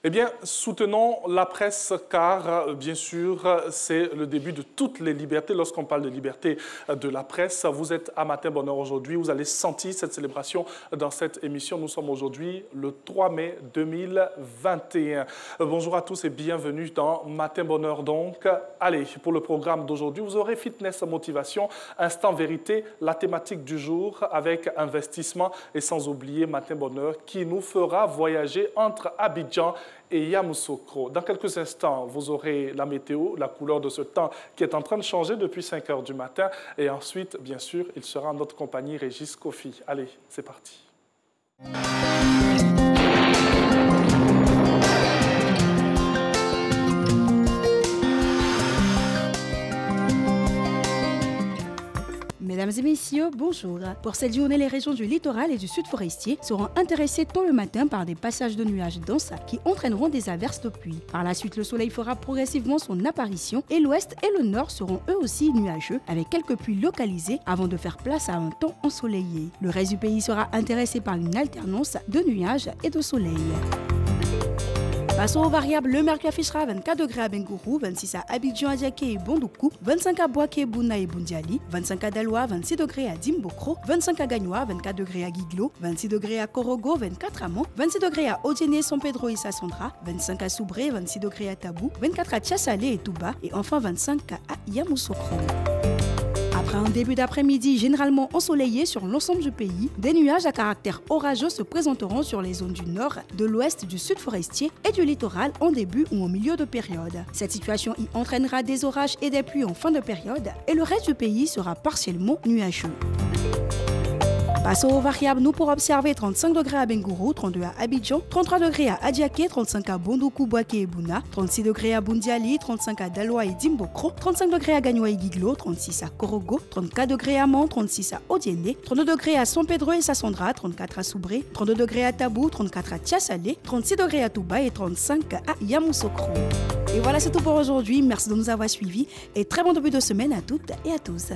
Eh bien, soutenons la presse car, bien sûr, c'est le début de toutes les libertés. Lorsqu'on parle de liberté de la presse, vous êtes à Matin Bonheur aujourd'hui. Vous allez sentir cette célébration dans cette émission. Nous sommes aujourd'hui le 3 mai 2021. Bonjour à tous et bienvenue dans Matin Bonheur. Donc, allez, pour le programme d'aujourd'hui, vous aurez fitness, motivation, instant vérité, la thématique du jour avec investissement et sans oublier Matin Bonheur qui nous fera voyager entre Abidjan et Yamoussoukro. Dans quelques instants, vous aurez la météo, la couleur de ce temps qui est en train de changer depuis 5 heures du matin. Et ensuite, bien sûr, il sera en notre compagnie Régis Kofi. Allez, c'est parti. Mesdames et messieurs, bonjour. Pour cette journée, les régions du littoral et du sud forestier seront intéressées tôt le matin par des passages de nuages denses qui entraîneront des averses de pluie. Par la suite, le soleil fera progressivement son apparition et l'ouest et le nord seront eux aussi nuageux avec quelques pluies localisées avant de faire place à un temps ensoleillé. Le reste du pays sera intéressé par une alternance de nuages et de soleil. Passons aux variables. Le mercure affichera 24 degrés à Bengourou, 26 à Abidjan, Adiaké et Bondoukou, 25 à Boaké, Bouna et Bundiali, 25 à Daloa, 26 degrés à Dimbokro, 25 à Gagnoa, 24 degrés à Guiglo, 26 degrés à Korogo, 24 à Mont, 26 degrés à Odiene, San Pedro et Sassandra, 25 à Soubré, 26 degrés à Tabou, 24 à Tchassalé et Touba et enfin 25 à Yamoussoukro. Après un début d'après-midi généralement ensoleillé sur l'ensemble du pays, des nuages à caractère orageux se présenteront sur les zones du nord, de l'ouest, du sud forestier et du littoral en début ou en milieu de période. Cette situation y entraînera des orages et des pluies en fin de période et le reste du pays sera partiellement nuageux. Passons aux variables, nous pourrons observer 35 degrés à Bengourou, 32 à Abidjan, 33 degrés à Adiaké, 35 à Bondoukou, Boaké et Bouna, 36 degrés à Bundiali, 35 à Daloa et Dimbokro, 35 degrés à Gagnoa et Guiglo, 36 à Korogo, 34 degrés à Mont, 36 à Odiene, 32 degrés à San Pedro et Sassandra, 34 à Soubré, 32 degrés à Tabou, 34 à Tchassalé, 36 degrés à Touba et 35 à Yamoussoukro. Et voilà, c'est tout pour aujourd'hui. Merci de nous avoir suivis et très bon début de semaine à toutes et à tous.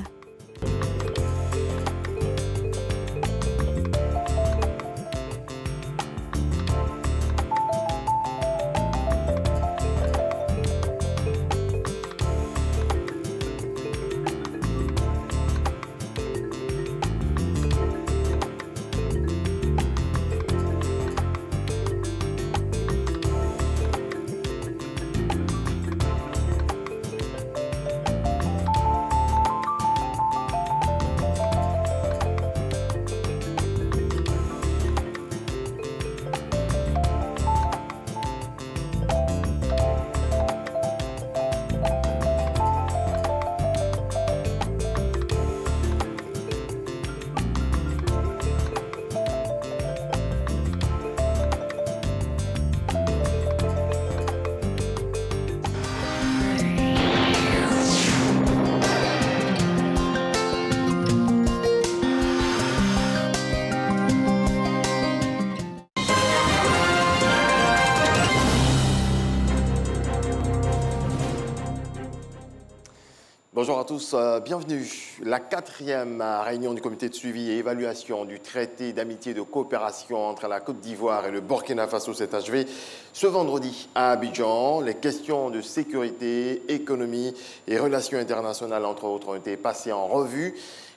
Bonjour à tous, bienvenue. La 4e réunion du comité de suivi et évaluation du traité d'amitié et de coopération entre la Côte d'Ivoire et le Burkina Faso s'est achevée ce vendredi à Abidjan. Les questions de sécurité, économie et relations internationales, entre autres, ont été passées en revue.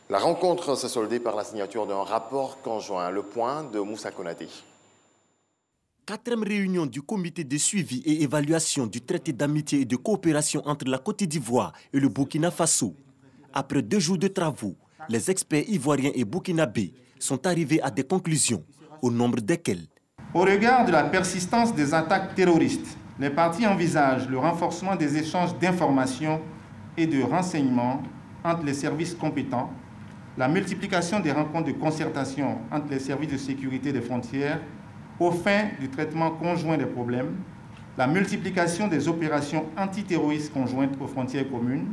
La rencontre s'est soldée par la signature d'un rapport conjoint. Le point de Moussa Konaté. 4e réunion du comité de suivi et évaluation du traité d'amitié et de coopération entre la Côte d'Ivoire et le Burkina Faso. Après 2 jours de travaux, les experts ivoiriens et burkinabés sont arrivés à des conclusions, au nombre desquelles. Au regard de la persistance des attaques terroristes, les parties envisagent le renforcement des échanges d'informations et de renseignements entre les services compétents, la multiplication des rencontres de concertation entre les services de sécurité des frontières aux fins du traitement conjoint des problèmes, la multiplication des opérations antiterroristes conjointes aux frontières communes,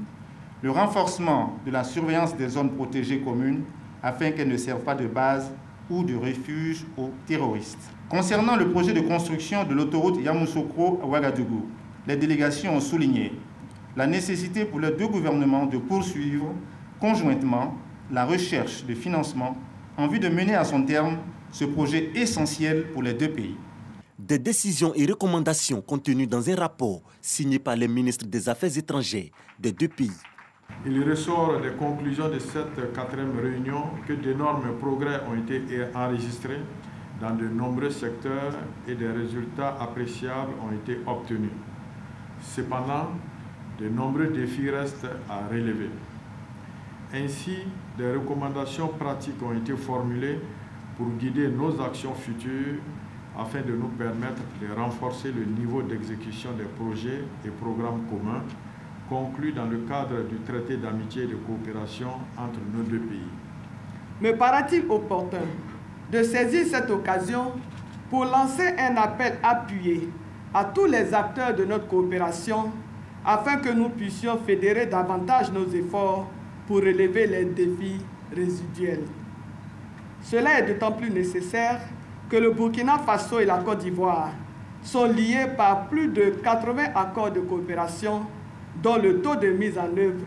le renforcement de la surveillance des zones protégées communes afin qu'elles ne servent pas de base ou de refuge aux terroristes. Concernant le projet de construction de l'autoroute Yamoussoukro à Ouagadougou, les délégations ont souligné la nécessité pour les 2 gouvernements de poursuivre conjointement la recherche de financement en vue de mener à son terme ce projet essentiel pour les 2 pays. Des décisions et recommandations contenues dans un rapport signé par les ministres des Affaires étrangères des deux pays. Il ressort des conclusions de cette quatrième réunion que d'énormes progrès ont été enregistrés dans de nombreux secteurs et des résultats appréciables ont été obtenus. Cependant, de nombreux défis restent à relever. Ainsi, des recommandations pratiques ont été formulées pour guider nos actions futures afin de nous permettre de renforcer le niveau d'exécution des projets et programmes communs conclus dans le cadre du traité d'amitié et de coopération entre nos deux pays. Me paraît-il opportun de saisir cette occasion pour lancer un appel appuyé à tous les acteurs de notre coopération afin que nous puissions fédérer davantage nos efforts pour relever les défis résiduels. Cela est d'autant plus nécessaire que le Burkina Faso et la Côte d'Ivoire sont liés par plus de 80 accords de coopération dont le taux de mise en œuvre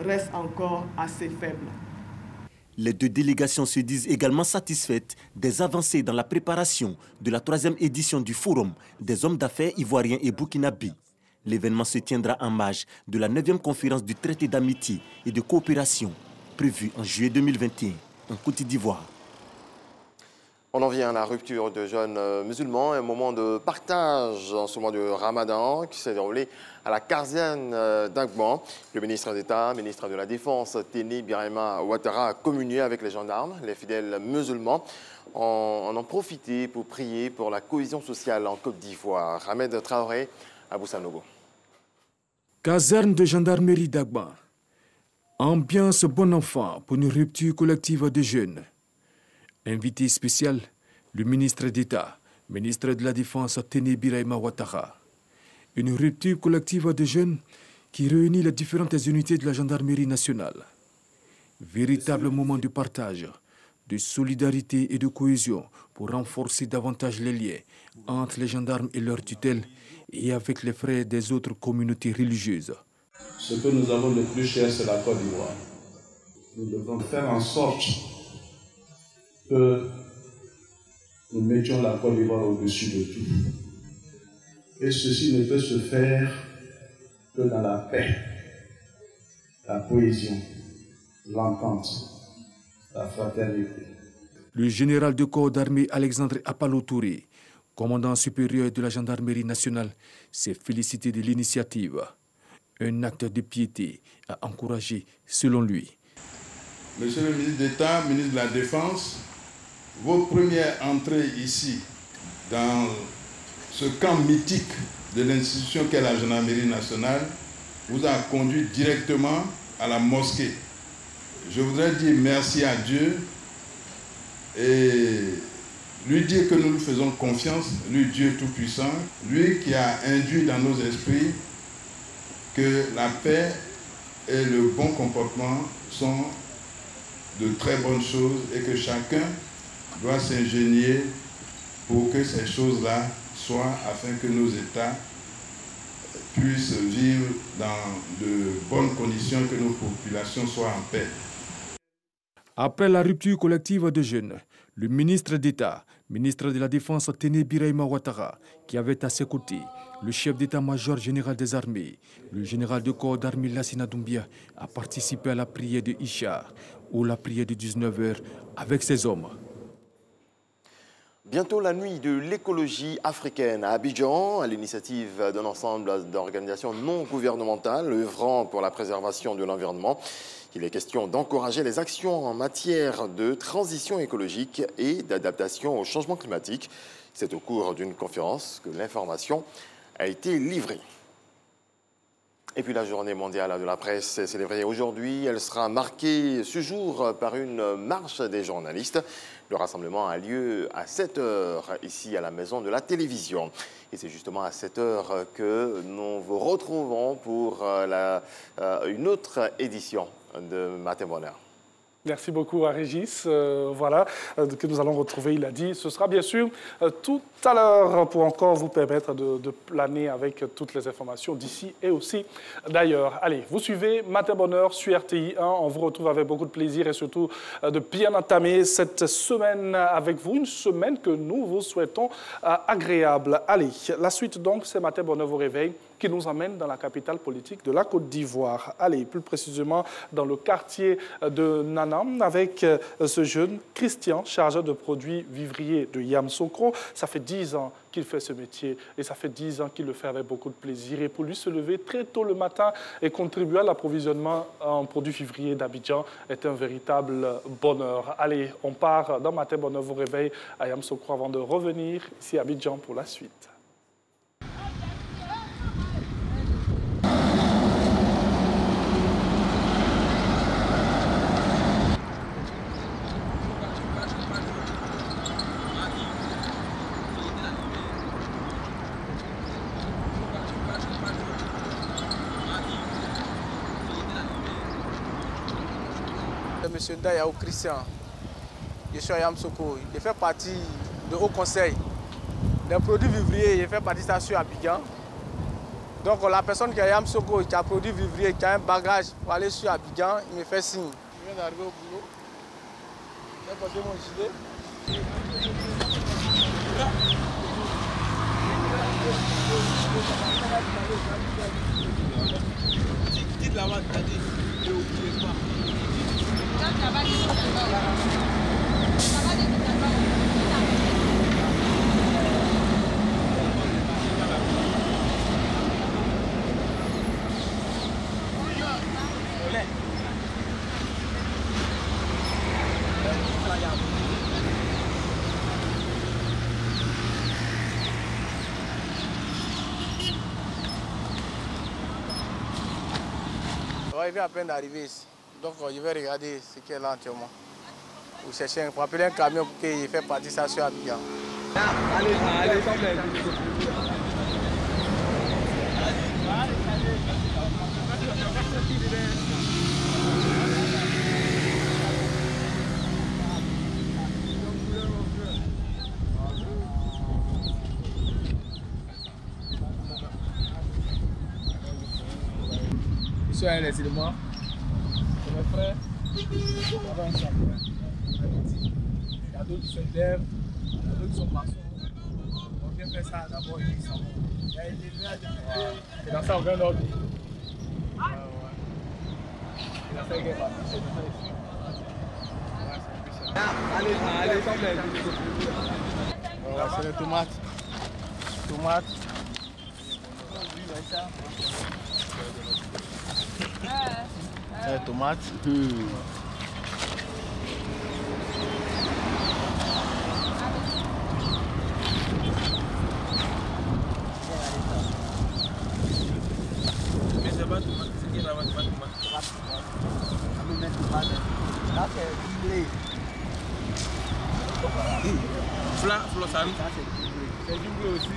reste encore assez faible. Les deux délégations se disent également satisfaites des avancées dans la préparation de la 3e édition du Forum des hommes d'affaires ivoiriens et burkinabés. L'événement se tiendra en marge de la 9e conférence du traité d'amitié et de coopération prévue en juillet 2021 en Côte d'Ivoire. On en vient à la rupture de jeunes musulmans, un moment de partage en ce mois de Ramadan qui s'est déroulé à la caserne d'Agban. Le ministre d'État, ministre de la Défense, Téné Birahima Ouattara, a communié avec les gendarmes. Les fidèles musulmans en ont profité pour prier pour la cohésion sociale en Côte d'Ivoire. Ahmed Traoré, Abou Sanogo. Caserne de gendarmerie d'Agban. Ambiance bon enfant pour une rupture collective de jeunes. Invité spécial, le ministre d'État, ministre de la Défense Téné Birahima Ouattara. Une rupture collective de jeunes qui réunit les différentes unités de la gendarmerie nationale. Véritable moment de partage, de solidarité et de cohésion pour renforcer davantage les liens entre les gendarmes et leurs tutelles et avec les frères des autres communautés religieuses. Ce que nous avons de plus cher, c'est la Côte d'Ivoire. Nous devons faire en sorte que nous mettions la Côte d'Ivoire au-dessus de tout. Et ceci ne peut se faire que dans la paix, la cohésion, l'entente, la fraternité. Le général de corps d'armée Alexandre Apalo Touré, commandant supérieur de la gendarmerie nationale, s'est félicité de l'initiative. Un acte de piété à encourager selon lui. Monsieur le ministre d'État, ministre de la Défense, vos premières entrées ici, dans ce camp mythique de l'institution qu'est la gendarmerie nationale, vous a conduit directement à la mosquée. Je voudrais dire merci à Dieu et lui dire que nous lui faisons confiance, lui Dieu Tout-Puissant, lui qui a induit dans nos esprits que la paix et le bon comportement sont de très bonnes choses et que chacun doit s'ingénier pour que ces choses-là soient, afin que nos États puissent vivre dans de bonnes conditions, que nos populations soient en paix. Après la rupture collective de jeunes, le ministre d'État, ministre de la Défense Téné Birahima Ouattara, qui avait à ses côtés le chef d'état-major général des armées, le général de corps d'armée Lassina Doumbia, a participé à la prière de Isha, ou la prière de 19h, avec ses hommes. Bientôt la nuit de l'écologie africaine à Abidjan, à l'initiative d'un ensemble d'organisations non gouvernementales œuvrant pour la préservation de l'environnement. Il est question d'encourager les actions en matière de transition écologique et d'adaptation au changement climatique. C'est au cours d'une conférence que l'information a été livrée. Et puis la journée mondiale de la presse est célébrée aujourd'hui. Elle sera marquée ce jour par une marche des journalistes. Le rassemblement a lieu à 7h ici à la Maison de la Télévision. Et c'est justement à 7h que nous vous retrouvons pour une autre édition de Matin Bonheur. Merci beaucoup à Régis. Voilà, que nous allons retrouver, il a dit. Ce sera bien sûr tout à l'heure pour encore vous permettre de planer avec toutes les informations d'ici et aussi d'ailleurs. Allez, vous suivez Matin Bonheur sur RTI 1. On vous retrouve avec beaucoup de plaisir et surtout de bien entamer cette semaine avec vous. Une semaine que nous vous souhaitons agréable. Allez, la suite donc, c'est Matin Bonheur vous réveille, qui nous amène dans la capitale politique de la Côte d'Ivoire. Allez, plus précisément dans le quartier de Nanam, avec ce jeune Christian, chargeur de produits vivriers de Yamoussoukro. Ça fait 10 ans qu'il fait ce métier et ça fait 10 ans qu'il le fait avec beaucoup de plaisir. Et pour lui, se lever très tôt le matin et contribuer à l'approvisionnement en produits vivriers d'Abidjan est un véritable bonheur. Allez, on part dans Matin Bonheur vous réveille à Yamoussoukro avant de revenir ici à Abidjan pour la suite. Monsieur Dayao Christian, je suis à Yamoussoukro. Je fais partie du Haut Conseil des produits vivriers. Je fais partie de ça sur Abidjan. Donc la personne qui est à Yamoussoukro, qui a produit vivrier, qui a un bagage pour aller sur Abidjan, il me fait signe. Je viens d'arriver au boulot. Je vais porter mon gilet. Dites là-bas, ne oubliez pas. Il vient à peine d'arriver ici. Donc je vais regarder ce qu'il y a là entièrement. Ou chercher pour appeler un camion pour qu'il fasse partie de ça sur Abidjan. Allez, je suis à un élément. Mes frères, il y a d'autres qui sont élèves, il y a d'autres qui sont maçons. On vient faire ça d'abord, ils sont. Et dans ça, on vient d'ordre. Il a fait gaffe à tout ça. Allez, c'est les tomates. Tomates. C'est du bleu aussi.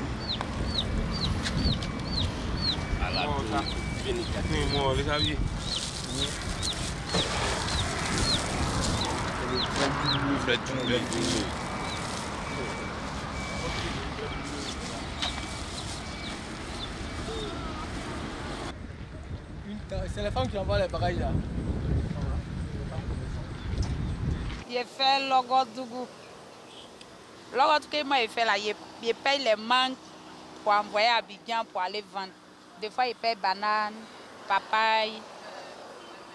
C'est les femmes qui envoient les bagages là. J'ai fait Logodougou. Logodougou, moi, j'ai fait là. Je paye les mangues pour envoyer à Abidjan pour aller vendre. Des fois, je paye bananes, papaye.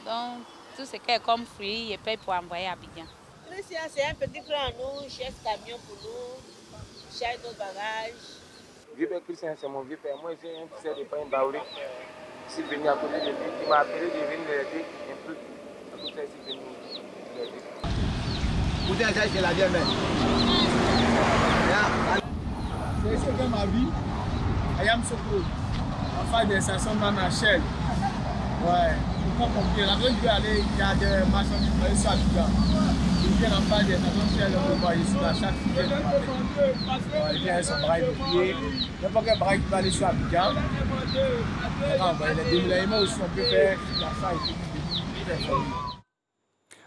Donc, tout ce qui est comme fruits, je paye pour envoyer à Abidjan. Christian, c'est un petit frère à nous, cherche camion pour nous, cherche nos bagages. Vieux père Christian, c'est mon vieux père. Moi, j'ai un petit de pain baoulé. Je suis venu à côté de lui. Il m'a appelé de venir l'aider un peu. C'est pour ça que je suis venu l'aider. Vous êtes déjà chez la vieille mère. C'est ce que ma vie. À Yamoussoukro. En face des stations dans la chaîne. Ouais. Faut pas compliquer. La vraie vie aller, il y a des marchandises qui sont à Abidjan. Ils viennent en face des stations de chaîne, on voit ici, à chaque filière. Ils viennent son bras de pied. N'importe quel bras qui va aller sur Abidjan. Les déménagements aussi, on peut faire la faille.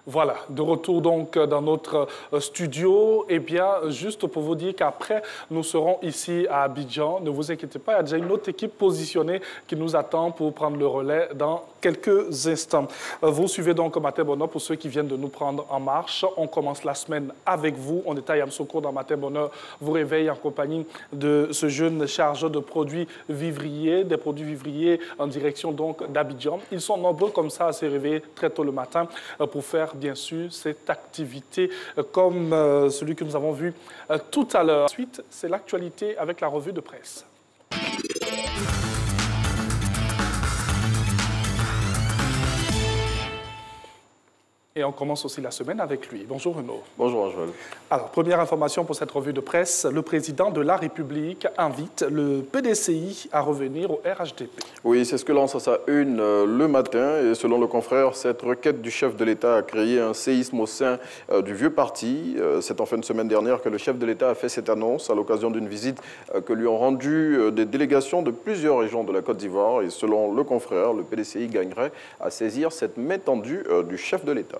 Voilà, de retour donc dans notre studio. Eh bien, juste pour vous dire qu'après, nous serons ici à Abidjan. Ne vous inquiétez pas, il y a déjà une autre équipe positionnée qui nous attend pour prendre le relais dans quelques instants. Vous suivez donc Matin Bonheur pour ceux qui viennent de nous prendre en marche. On commence la semaine avec vous. On est à Yamsoko dans Matin Bonheur. Vous réveille en compagnie de ce jeune chargeur de produits vivriers, des produits vivriers en direction donc d'Abidjan. Ils sont nombreux comme ça à se réveiller très tôt le matin pour faire bien sûr cette activité comme celui que nous avons vu tout à l'heure. Ensuite, c'est l'actualité avec la revue de presse. Et on commence aussi la semaine avec lui. Bonjour Renaud. Bonjour Angèle. Alors, première information pour cette revue de presse, le président de la République invite le PDCI à revenir au RHDP. Oui, c'est ce que lance à sa une le matin. Et selon le confrère, cette requête du chef de l'État a créé un séisme au sein du vieux parti. C'est en fin de semaine dernière que le chef de l'État a fait cette annonce à l'occasion d'une visite que lui ont rendue des délégations de plusieurs régions de la Côte d'Ivoire. Et selon le confrère, le PDCI gagnerait à saisir cette main tendue du chef de l'État.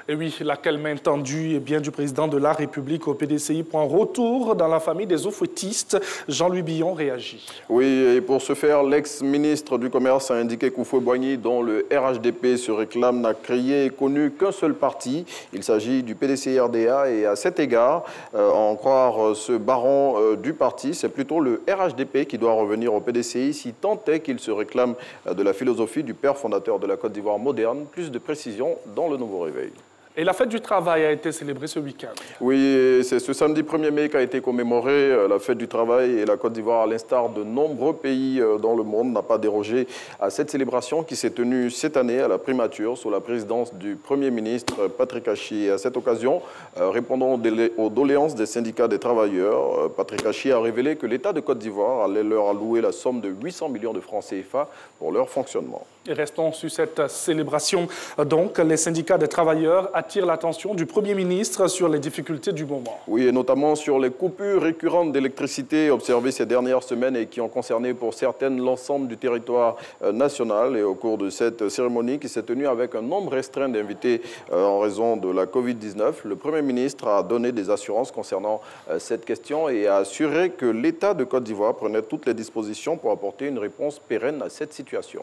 Et oui, laquelle main tendue bien du président de la République au PDCI pour un retour dans la famille des eaux-fouettistes. Jean-Louis Billon réagit. Oui, et pour ce faire, l'ex-ministre du Commerce a indiqué qu'Houphouët-Boigny, dont le RHDP se réclame, n'a créé et connu qu'un seul parti. Il s'agit du PDCI-RDA et à cet égard, en croire ce baron du parti, c'est plutôt le RHDP qui doit revenir au PDCI si tant est qu'il se réclame de la philosophie du père fondateur de la Côte d'Ivoire moderne. Plus de précisions dans le Nouveau Réveil. Et la fête du travail a été célébrée ce week-end. Oui, c'est ce samedi 1er mai qu'a été commémorée la fête du travail et la Côte d'Ivoire, à l'instar de nombreux pays dans le monde, n'a pas dérogé à cette célébration qui s'est tenue cette année à la primature sous la présidence du Premier ministre Patrick Achi. Et à cette occasion, répondant aux doléances des syndicats des travailleurs, Patrick Achi a révélé que l'État de Côte d'Ivoire allait leur allouer la somme de 800 millions de francs CFA pour leur fonctionnement. Et restons sur cette célébration. Donc, les syndicats des travailleurs attirent l'attention du Premier ministre sur les difficultés du moment. Oui, et notamment sur les coupures récurrentes d'électricité observées ces dernières semaines et qui ont concerné pour certaines l'ensemble du territoire national. Et au cours de cette cérémonie qui s'est tenue avec un nombre restreint d'invités en raison de la Covid-19, le Premier ministre a donné des assurances concernant cette question et a assuré que l'État de Côte d'Ivoire prenait toutes les dispositions pour apporter une réponse pérenne à cette situation.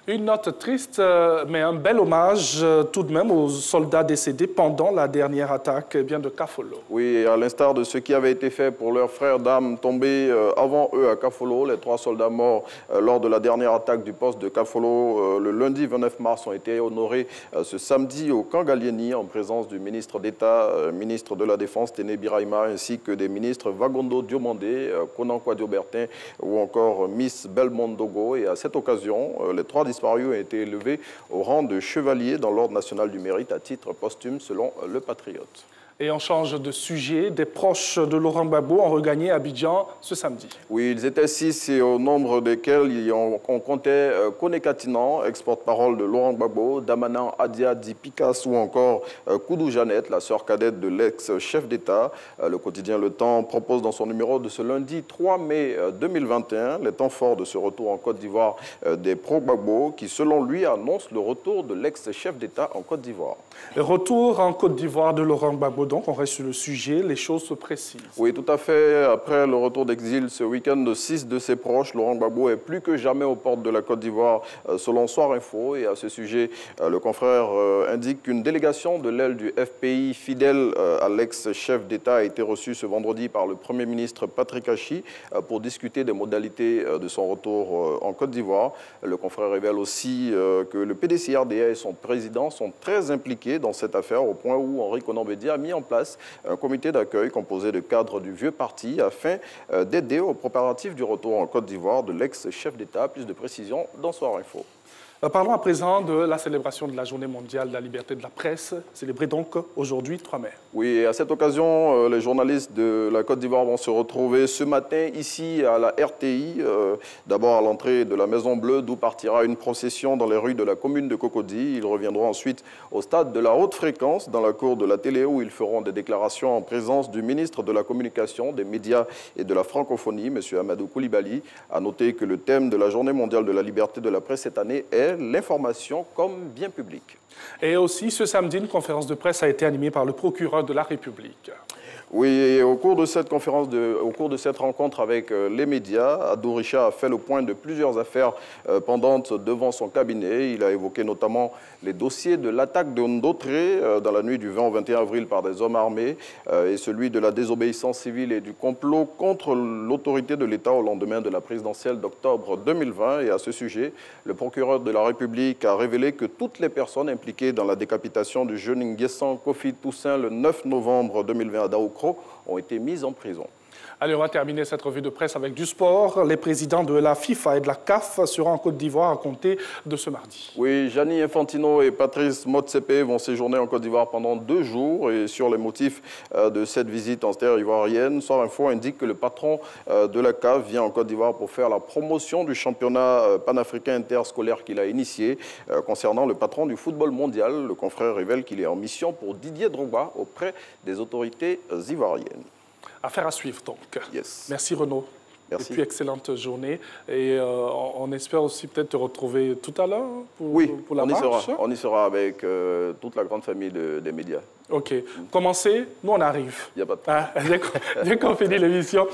Une note triste, mais un bel hommage tout de même aux soldats décédés pendant la dernière attaque de Kafolo. Oui, et à l'instar de ce qui avait été fait pour leurs frères d'armes tombés avant eux à Kafolo, les 3 soldats morts lors de la dernière attaque du poste de Kafolo le lundi 29 mars ont été honorés ce samedi au camp Gallieni en présence du ministre d'État, ministre de la Défense Téné Birahima, ainsi que des ministres Vagondo Diomandé, Konan Kouadio-Bertin ou encore Miss Belmond Dogo. Et à cette occasion, les 3 disparus ont été élevés au rang de chevalier dans l'Ordre national du mérite à titre posthume selon le Patriote. Et on change de sujet. Des proches de Laurent Gbagbo ont regagné Abidjan ce samedi. Oui, ils étaient 6 et au nombre desquels on comptait Koné Katinan, ex-porte-parole de Laurent Gbagbo, Damanan Adia Di Picasse ou encore Koudou Jeannette, la sœur cadette de l'ex-chef d'État. Le quotidien Le Temps propose dans son numéro de ce lundi 3 mai 2021 les temps forts de ce retour en Côte d'Ivoire des pro-Gbagbo qui, selon lui, annoncent le retour de l'ex-chef d'État en Côte d'Ivoire. Retour en Côte d'Ivoire de Laurent Gbagbo. Donc, on reste sur le sujet, les choses se précisent. Oui, tout à fait. Après le retour d'exil ce week-end de 6 de ses proches, Laurent Gbagbo est plus que jamais aux portes de la Côte d'Ivoire, selon Soir Info. Et à ce sujet, le confrère indique qu'une délégation de l'aile du FPI fidèle à l'ex-chef d'État a été reçue ce vendredi par le Premier ministre Patrick Achi pour discuter des modalités de son retour en Côte d'Ivoire. Le confrère révèle aussi que le PDCI-RDA et son président sont très impliqués dans cette affaire, au point où Henri Konan Bédié a mis en place un comité d'accueil composé de cadres du vieux parti afin d'aider aux préparatifs du retour en Côte d'Ivoire de l'ex-chef d'État. Plus de précisions dans Soir Info. Parlons à présent de la célébration de la Journée mondiale de la liberté de la presse, célébrée donc aujourd'hui 3 mai. Oui, et à cette occasion, les journalistes de la Côte d'Ivoire vont se retrouver ce matin ici à la RTI, d'abord à l'entrée de la Maison Bleue, d'où partira une procession dans les rues de la commune de Cocody. Ils reviendront ensuite au stade de la haute fréquence, dans la cour de la télé, où ils feront des déclarations en présence du ministre de la Communication, des Médias et de la Francophonie, M. Amadou Koulibaly. À noter que le thème de la Journée mondiale de la liberté de la presse cette année est fait l'information comme bien public. Et aussi, ce samedi, une conférence de presse a été animée par le procureur de la République. Oui, et au cours de cette rencontre avec les médias, Adou Richa a fait le point de plusieurs affaires pendantes devant son cabinet. Il a évoqué notamment les dossiers de l'attaque de Ndotré dans la nuit du 20 au 21 avril par des hommes armés et celui de la désobéissance civile et du complot contre l'autorité de l'État au lendemain de la présidentielle d'octobre 2020. Et à ce sujet, le procureur de la République a révélé que toutes les personnes impliquées dans la décapitation du jeune Nguessan Kofi Toussaint le 9 novembre 2020 à Daoukro ont été mis en prison. Allez, on va terminer cette revue de presse avec du sport. Les présidents de la FIFA et de la CAF seront en Côte d'Ivoire à compter de ce mardi. Oui, Gianni Infantino et Patrice Motsepe vont séjourner en Côte d'Ivoire pendant 2 jours. Et sur les motifs de cette visite en terre ivoirienne, Soir Info indique que le patron de la CAF vient en Côte d'Ivoire pour faire la promotion du championnat panafricain interscolaire qu'il a initié. Concernant le patron du football mondial, le confrère révèle qu'il est en mission pour Didier Drogba auprès des autorités ivoiriennes. Affaire à suivre donc. Yes. Merci Renaud. Merci. Et puis excellente journée. Et on espère aussi peut-être te retrouver tout à l'heure pour la marche. On y sera avec toute la grande famille des médias. Ok. Commencez, nous on arrive. Il n'y a pas de problème. Dès qu'on finit l'émission,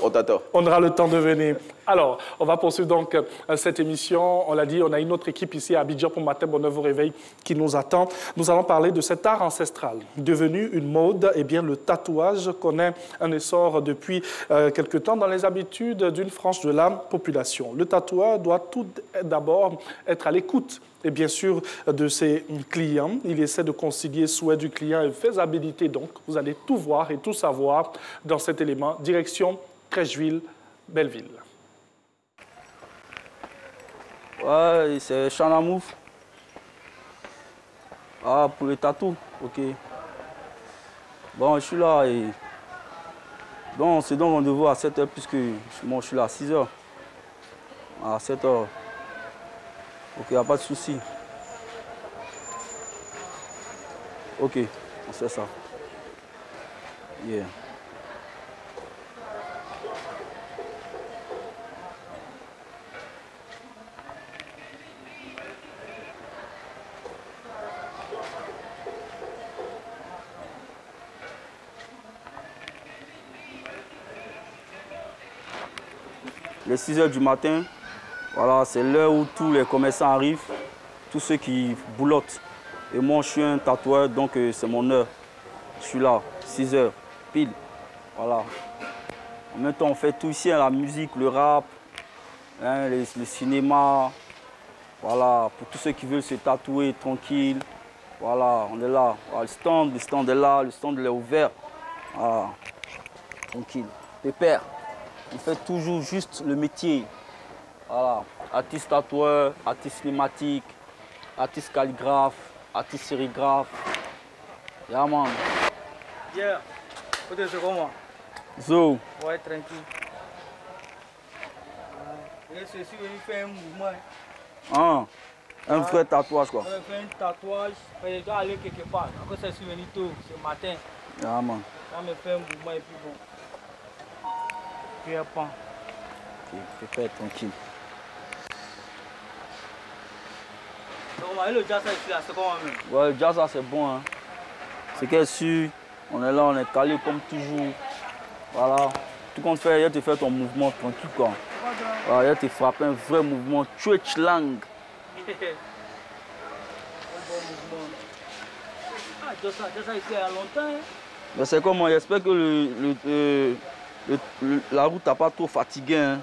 on aura le temps de venir. Alors, on va poursuivre donc cette émission. On l'a dit, on a une autre équipe ici à Abidjan pour Matin Bonheur au Réveil qui nous attend. Nous allons parler de cet art ancestral devenu une mode. Eh bien, le tatouage connaît un essor depuis quelque temps dans les habitudes d'une frange de la population. Le tatoueur doit tout d'abord être à l'écoute et bien sûr de ses clients. Il essaie de concilier souhait du client et faisabilité. Donc, vous allez tout voir et tout savoir dans cet élément. Direction Crècheville, Belleville. Ouais, c'est Chanamouf. Ah, pour les tatous, ok. Bon, je suis là et... Bon, c'est donc rendez-vous à 7h puisque moi, je suis là à 6h. À 7h. Ok, il n'y a pas de souci. Ok, on fait ça. Yeah. Les 6h du matin, voilà, c'est l'heure où tous les commerçants arrivent, tous ceux qui boulottent. Et moi, je suis un tatoueur, donc c'est mon heure. Je suis là, 6h, pile. Voilà. En même temps, on fait tout ici, hein, la musique, le rap, hein, le cinéma. Voilà, pour tous ceux qui veulent se tatouer tranquille. Voilà, on est là. Voilà, le stand est là, le stand est ouvert. Voilà, tranquille, pépère. On fait toujours juste le métier. Voilà, artiste tatoueur, artiste cinématique, artiste calligraphe, artiste sérigraphe. Yeah, man. Yeah, c'est comment? Zo. Ouais, tranquille. Je suis venu faire un mouvement. Ah, un vrai tatouage quoi. Je vais faire un tatouage, je dois aller quelque part. Après ça, je suis venu tôt, ce matin. Yeah, man. Je vais faire un mouvement et puis bon. Puis après. Ok, pépère, tranquille. Le jazz ici, c'est comment même? Ouais, le jazz c'est bon. Hein. C'est qu'elle sûr, on est là, on est calé comme toujours. Voilà. Tout compte fait, il te fait ton mouvement tranquille quoi. Voilà, il te frappe un vrai mouvement, Twitch Lang. Ah, jazz ici il y a longtemps. Mais c'est comment, j'espère que la route n'a pas trop fatigué hein,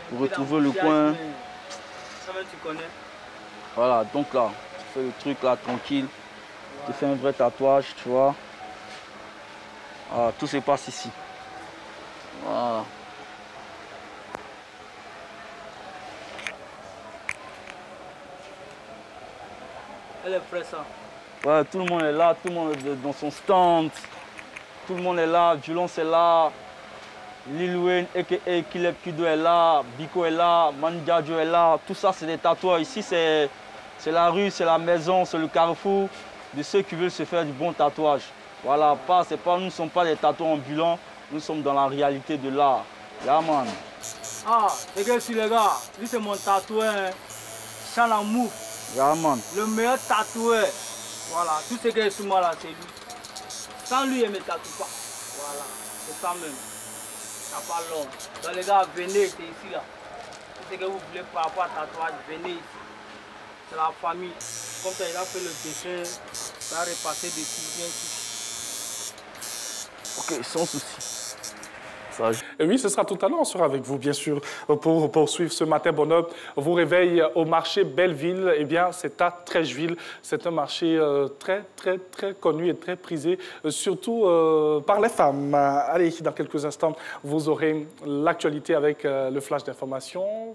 pour retrouver le coin. Ça même tu connais. Voilà, donc là, tu fais le truc là tranquille, tu fais un vrai tatouage, tu vois. Voilà, tout se passe ici. Voilà. Elle est fraîche ça. Ouais, tout le monde est là, tout le monde est dans son stand. Tout le monde est là, Violence est là. Lil Wayne, a.k.a. Kileb Kido est là, Biko est là, Mandiadio est là. Tout ça, c'est des tatouages. Ici, c'est la rue, c'est la maison, c'est le carrefour de ceux qui veulent se faire du bon tatouage. Voilà, nous ne sommes pas des tatouages ambulants, nous sommes dans la réalité de l'art. Yeah, man. Ah, regarde les gars, lui c'est mon tatoueur, Chanamouf. Yaman. Le meilleur tatoueur. Voilà, tout ce qui est sur moi là, c'est lui. Sans lui, il ne me tatoue pas. Voilà, c'est ça même. Ça n'a pas long. Donc les gars, venez, c'est ici là. Tout ce que vous voulez par rapport à tatouage, venez ici. C'est la famille. Comme ça, il a fait le dessin, ça a repassé dessus, bien sûr. Ok, sans souci. Et oui, ce sera tout à l'heure. On sera avec vous, bien sûr, pour poursuivre ce matin. Bonheur vous réveille au marché Belleville. Eh bien, c'est à Trècheville. C'est un marché très connu et très prisé, surtout par les femmes. Allez, dans quelques instants, vous aurez l'actualité avec le flash d'information.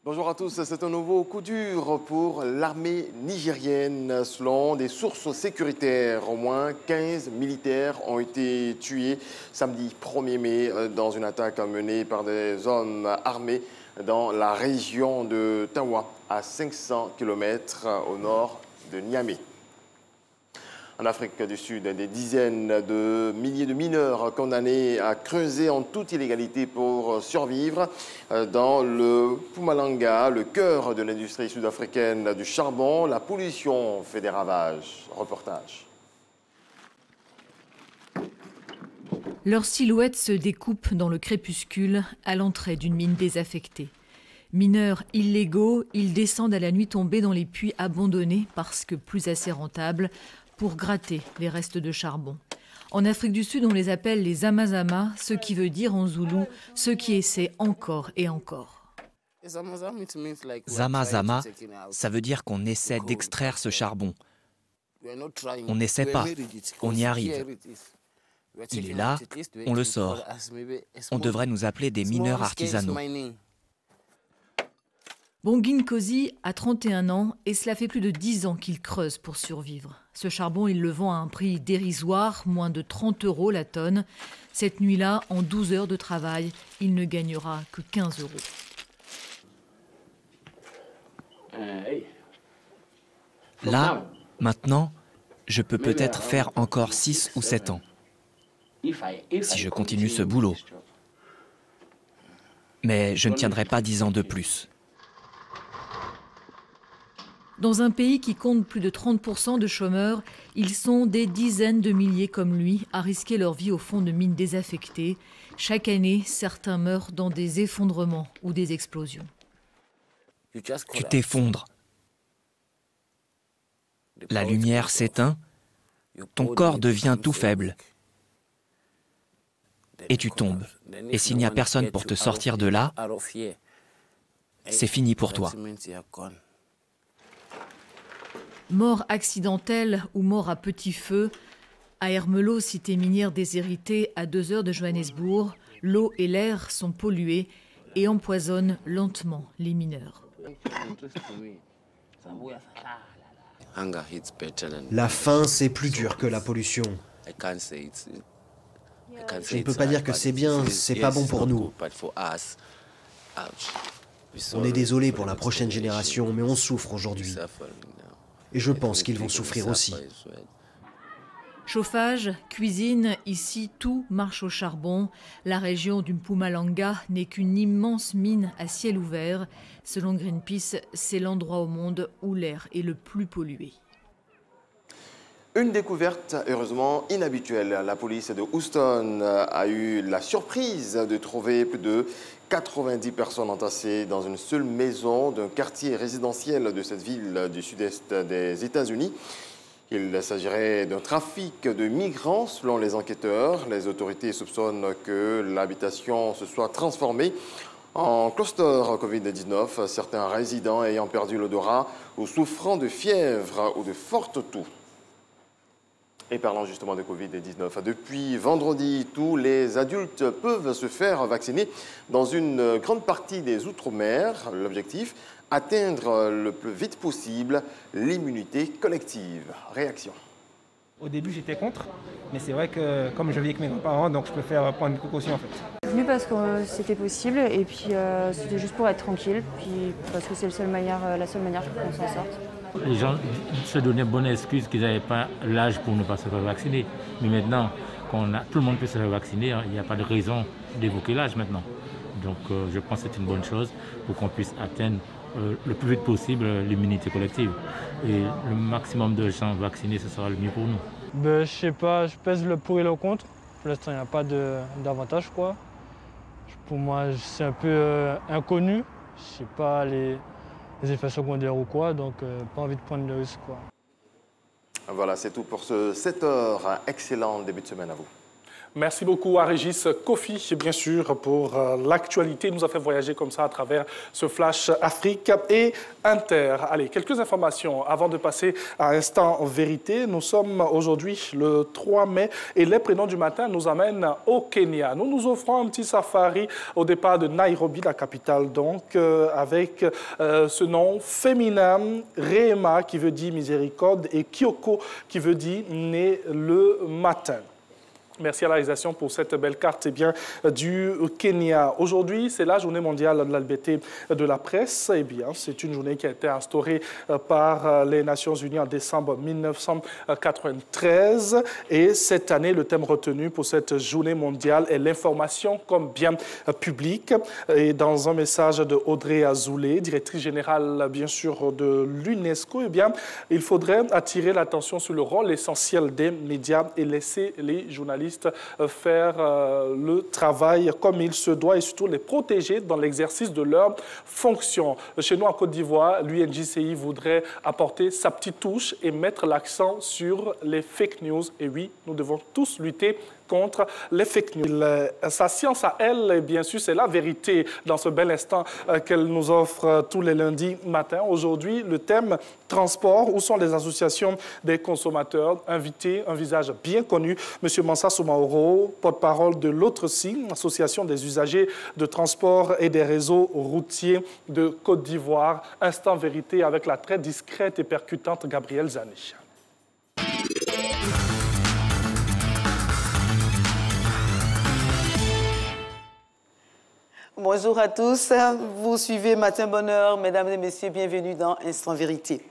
Bonjour à tous, c'est un nouveau coup dur pour l'armée nigérienne. Selon des sources sécuritaires, au moins 15 militaires ont été tués samedi 1er mai dans une attaque menée par des hommes armés dans la région de Tawa, à 500 km au nord de Niamey. En Afrique du Sud, des dizaines de milliers de mineurs condamnés à creuser en toute illégalité pour survivre dans le Mpumalanga, le cœur de l'industrie sud-africaine du charbon. La pollution fait des ravages. Reportage. Leurs silhouettes se découpent dans le crépuscule à l'entrée d'une mine désaffectée. Mineurs illégaux, ils descendent à la nuit tombée dans les puits abandonnés parce que plus assez rentables, pour gratter les restes de charbon. En Afrique du Sud, on les appelle les Zamazama, ce qui veut dire en zoulou ceux qui essaient encore et encore. Zamazama, ça veut dire qu'on essaie d'extraire ce charbon. On n'essaie pas, on y arrive. Il est là, on le sort. On devrait nous appeler des mineurs artisanaux. Bongin Kosi a 31 ans et cela fait plus de 10 ans qu'il creuse pour survivre. Ce charbon, il le vend à un prix dérisoire, moins de 30 € la tonne. Cette nuit-là, en 12 heures de travail, il ne gagnera que 15 €. Là, maintenant, je peux peut-être faire encore 6 ou 7 ans, si je continue ce boulot. Mais je ne tiendrai pas 10 ans de plus. Dans un pays qui compte plus de 30% de chômeurs, ils sont des dizaines de milliers comme lui à risquer leur vie au fond de mines désaffectées. Chaque année, certains meurent dans des effondrements ou des explosions. Tu t'effondres. La lumière s'éteint, ton corps devient tout faible. Et tu tombes. Et s'il n'y a personne pour te sortir de là, c'est fini pour toi. Mort accidentelle ou mort à petit feu, à Ermelo, cité minière déshéritée à 2 heures de Johannesburg, l'eau et l'air sont pollués et empoisonnent lentement les mineurs. La faim, c'est plus dur que la pollution. Je ne peux pas dire que c'est bien, c'est pas bon pour nous. On est désolé pour la prochaine génération, mais on souffre aujourd'hui. Et je pense qu'ils vont souffrir aussi. Chauffage, cuisine, ici tout marche au charbon. La région du Mpumalanga n'est qu'une immense mine à ciel ouvert. Selon Greenpeace, c'est l'endroit au monde où l'air est le plus pollué. Une découverte heureusement inhabituelle. La police de Houston a eu la surprise de trouver plus de 90 personnes entassées dans une seule maison d'un quartier résidentiel de cette ville du sud-est des États-Unis. Il s'agirait d'un trafic de migrants selon les enquêteurs. Les autorités soupçonnent que l'habitation se soit transformée en cluster Covid-19, certains résidents ayant perdu l'odorat ou souffrant de fièvre ou de fortes toux. Et parlant justement de Covid-19, depuis vendredi, tous les adultes peuvent se faire vacciner dans une grande partie des Outre-mer. L'objectif, atteindre le plus vite possible l'immunité collective. Réaction. Au début, j'étais contre, mais c'est vrai que comme je vis avec mes grands-parents, donc je préfère prendre une précaution en fait. Je suis venue parce que c'était possible et puis c'était juste pour être tranquille, puis parce que c'est la seule manière pour qu'on s'en sorte. Les gens se donnaient bonne excuse qu'ils n'avaient pas l'âge pour ne pas se faire vacciner. Mais maintenant, tout le monde peut se faire vacciner, hein. Il n'y a pas de raison d'évoquer l'âge maintenant. Donc je pense que c'est une bonne chose pour qu'on puisse atteindre le plus vite possible l'immunité collective. Et le maximum de gens vaccinés, ce sera le mieux pour nous. Ben, je sais pas, je pèse le pour et le contre. Pour l'instant, il n'y a pas d'avantage, quoi. Pour moi, c'est un peu inconnu. Je sais pas les effets secondaires ou quoi, donc pas envie de prendre de risques, quoi. Voilà, c'est tout pour ce 7h. Un excellent début de semaine à vous. Merci beaucoup à Régis Kofi, bien sûr, pour l'actualité. Il nous a fait voyager comme ça à travers ce Flash Afrique et Inter. Allez, quelques informations avant de passer à Instant Vérité. Nous sommes aujourd'hui le 3 mai et les prénoms du matin nous amènent au Kenya. Nous nous offrons un petit safari au départ de Nairobi, la capitale, donc, avec ce nom féminin, Rehema, qui veut dire miséricorde, et Kyoko, qui veut dire né le matin. Merci à la réalisation pour cette belle carte du Kenya. Aujourd'hui, c'est la journée mondiale de la liberté de la presse. Eh bien, c'est une journée qui a été instaurée par les Nations Unies en décembre 1993. Et cette année, le thème retenu pour cette journée mondiale est l'information comme bien public. Et dans un message de Audrey Azoulay, directrice générale, bien sûr, de l'UNESCO, eh bien, il faudrait attirer l'attention sur le rôle essentiel des médias et laisser les journalistes faire le travail comme il se doit et surtout les protéger dans l'exercice de leurs fonctions. Chez nous, en Côte d'Ivoire, l'UNJCI voudrait apporter sa petite touche et mettre l'accent sur les fake news. Et oui, nous devons tous lutter contre les fake news. Sa science à elle, bien sûr, c'est la vérité dans ce bel instant qu'elle nous offre tous les lundis matins. Aujourd'hui, le thème transport, où sont les associations des consommateurs? Invité, un visage bien connu, M. Mansa Soumaoro, porte-parole de l'Autre-ci, association des usagers de transport et des réseaux routiers de Côte d'Ivoire. Instant vérité avec la très discrète et percutante Gabrielle Zani. Bonjour à tous, vous suivez Matin Bonheur, mesdames et messieurs, bienvenue dans Instant Vérité.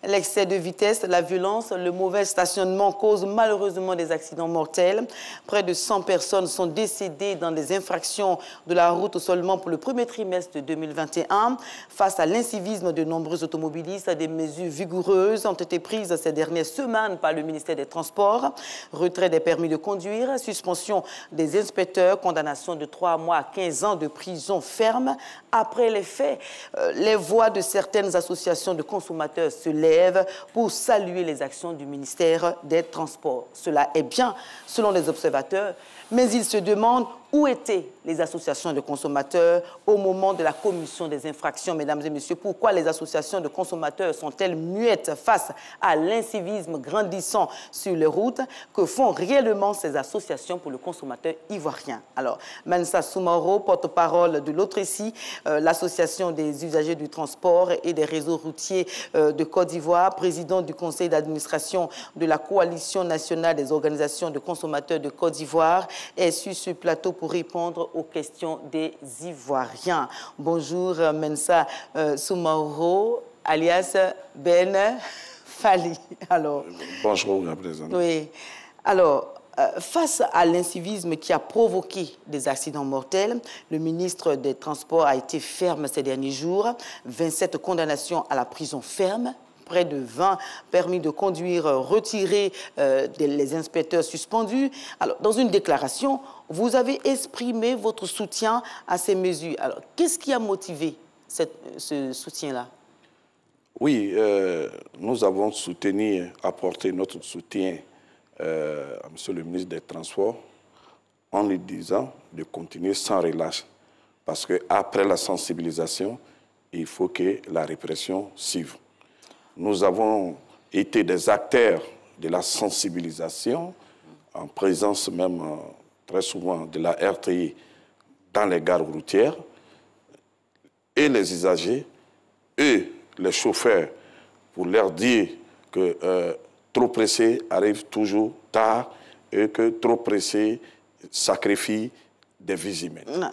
L'excès de vitesse, la violence, le mauvais stationnement causent malheureusement des accidents mortels. Près de 100 personnes sont décédées dans des infractions de la route seulement pour le premier trimestre de 2021. Face à l'incivisme de nombreux automobilistes, des mesures vigoureuses ont été prises ces dernières semaines par le ministère des Transports. Retrait des permis de conduire, suspension des inspecteurs, condamnation de 3 mois à 15 ans de prison ferme. Après les faits, les voix de certaines associations de consommateurs se lèvent pour saluer les actions du ministère des Transports. Cela est bien selon les observateurs, mais ils se demandent où étaient les associations de consommateurs au moment de la commission des infractions, mesdames et messieurs. Pourquoi les associations de consommateurs sont-elles muettes face à l'incivisme grandissant sur les routes? Que font réellement ces associations pour le consommateur ivoirien? Alors, Mansa Soumaoro, porte-parole de l'Autre-ci, l'association des usagers du transport et des réseaux routiers de Côte d'Ivoire, président du conseil d'administration de la Coalition nationale des organisations de consommateurs de Côte d'Ivoire, est sur ce plateau pour répondre aux questions des Ivoiriens. Bonjour Mansa Soumaoro, alias Ben Fali. Alors, bonjour, la présidente. Oui. Alors, face à l'incivisme qui a provoqué des accidents mortels, le ministre des Transports a été ferme ces derniers jours. 27 condamnations à la prison ferme. Près de 20 permis de conduire retirés, les inspecteurs suspendus. Alors, dans une déclaration, vous avez exprimé votre soutien à ces mesures. Alors, qu'est-ce qui a motivé ce soutien-là? Oui, nous avons apporté notre soutien à M. le ministre des Transports en lui disant de continuer sans relâche. Parce qu'après la sensibilisation, il faut que la répression suive. Nous avons été des acteurs de la sensibilisation, en présence même très souvent de la RTI dans les gares routières, et les usagers, et les chauffeurs, pour leur dire que trop pressé arrive toujours tard et que trop pressé sacrifie des vies humaines.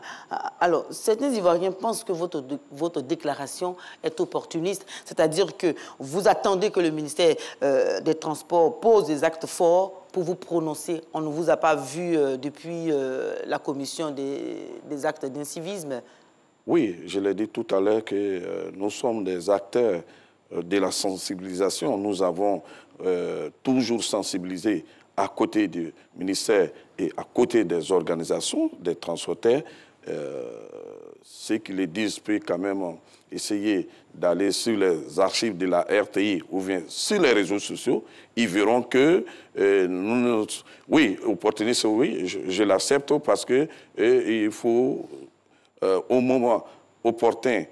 Alors, certains Ivoiriens pensent que votre déclaration est opportuniste, c'est-à-dire que vous attendez que le ministère des Transports pose des actes forts pour vous prononcer. On ne vous a pas vu depuis la commission des actes d'incivisme. Oui, je l'ai dit tout à l'heure que nous sommes des acteurs de la sensibilisation. Nous avons toujours sensibilisé à côté du ministère et à côté des organisations, des transporteurs. Ceux qui le disent peuvent quand même essayer d'aller sur les archives de la RTI ou bien sur les réseaux sociaux. Ils verront que, oui, opportuniste, oui, je l'accepte parce que il faut, au moment opportun,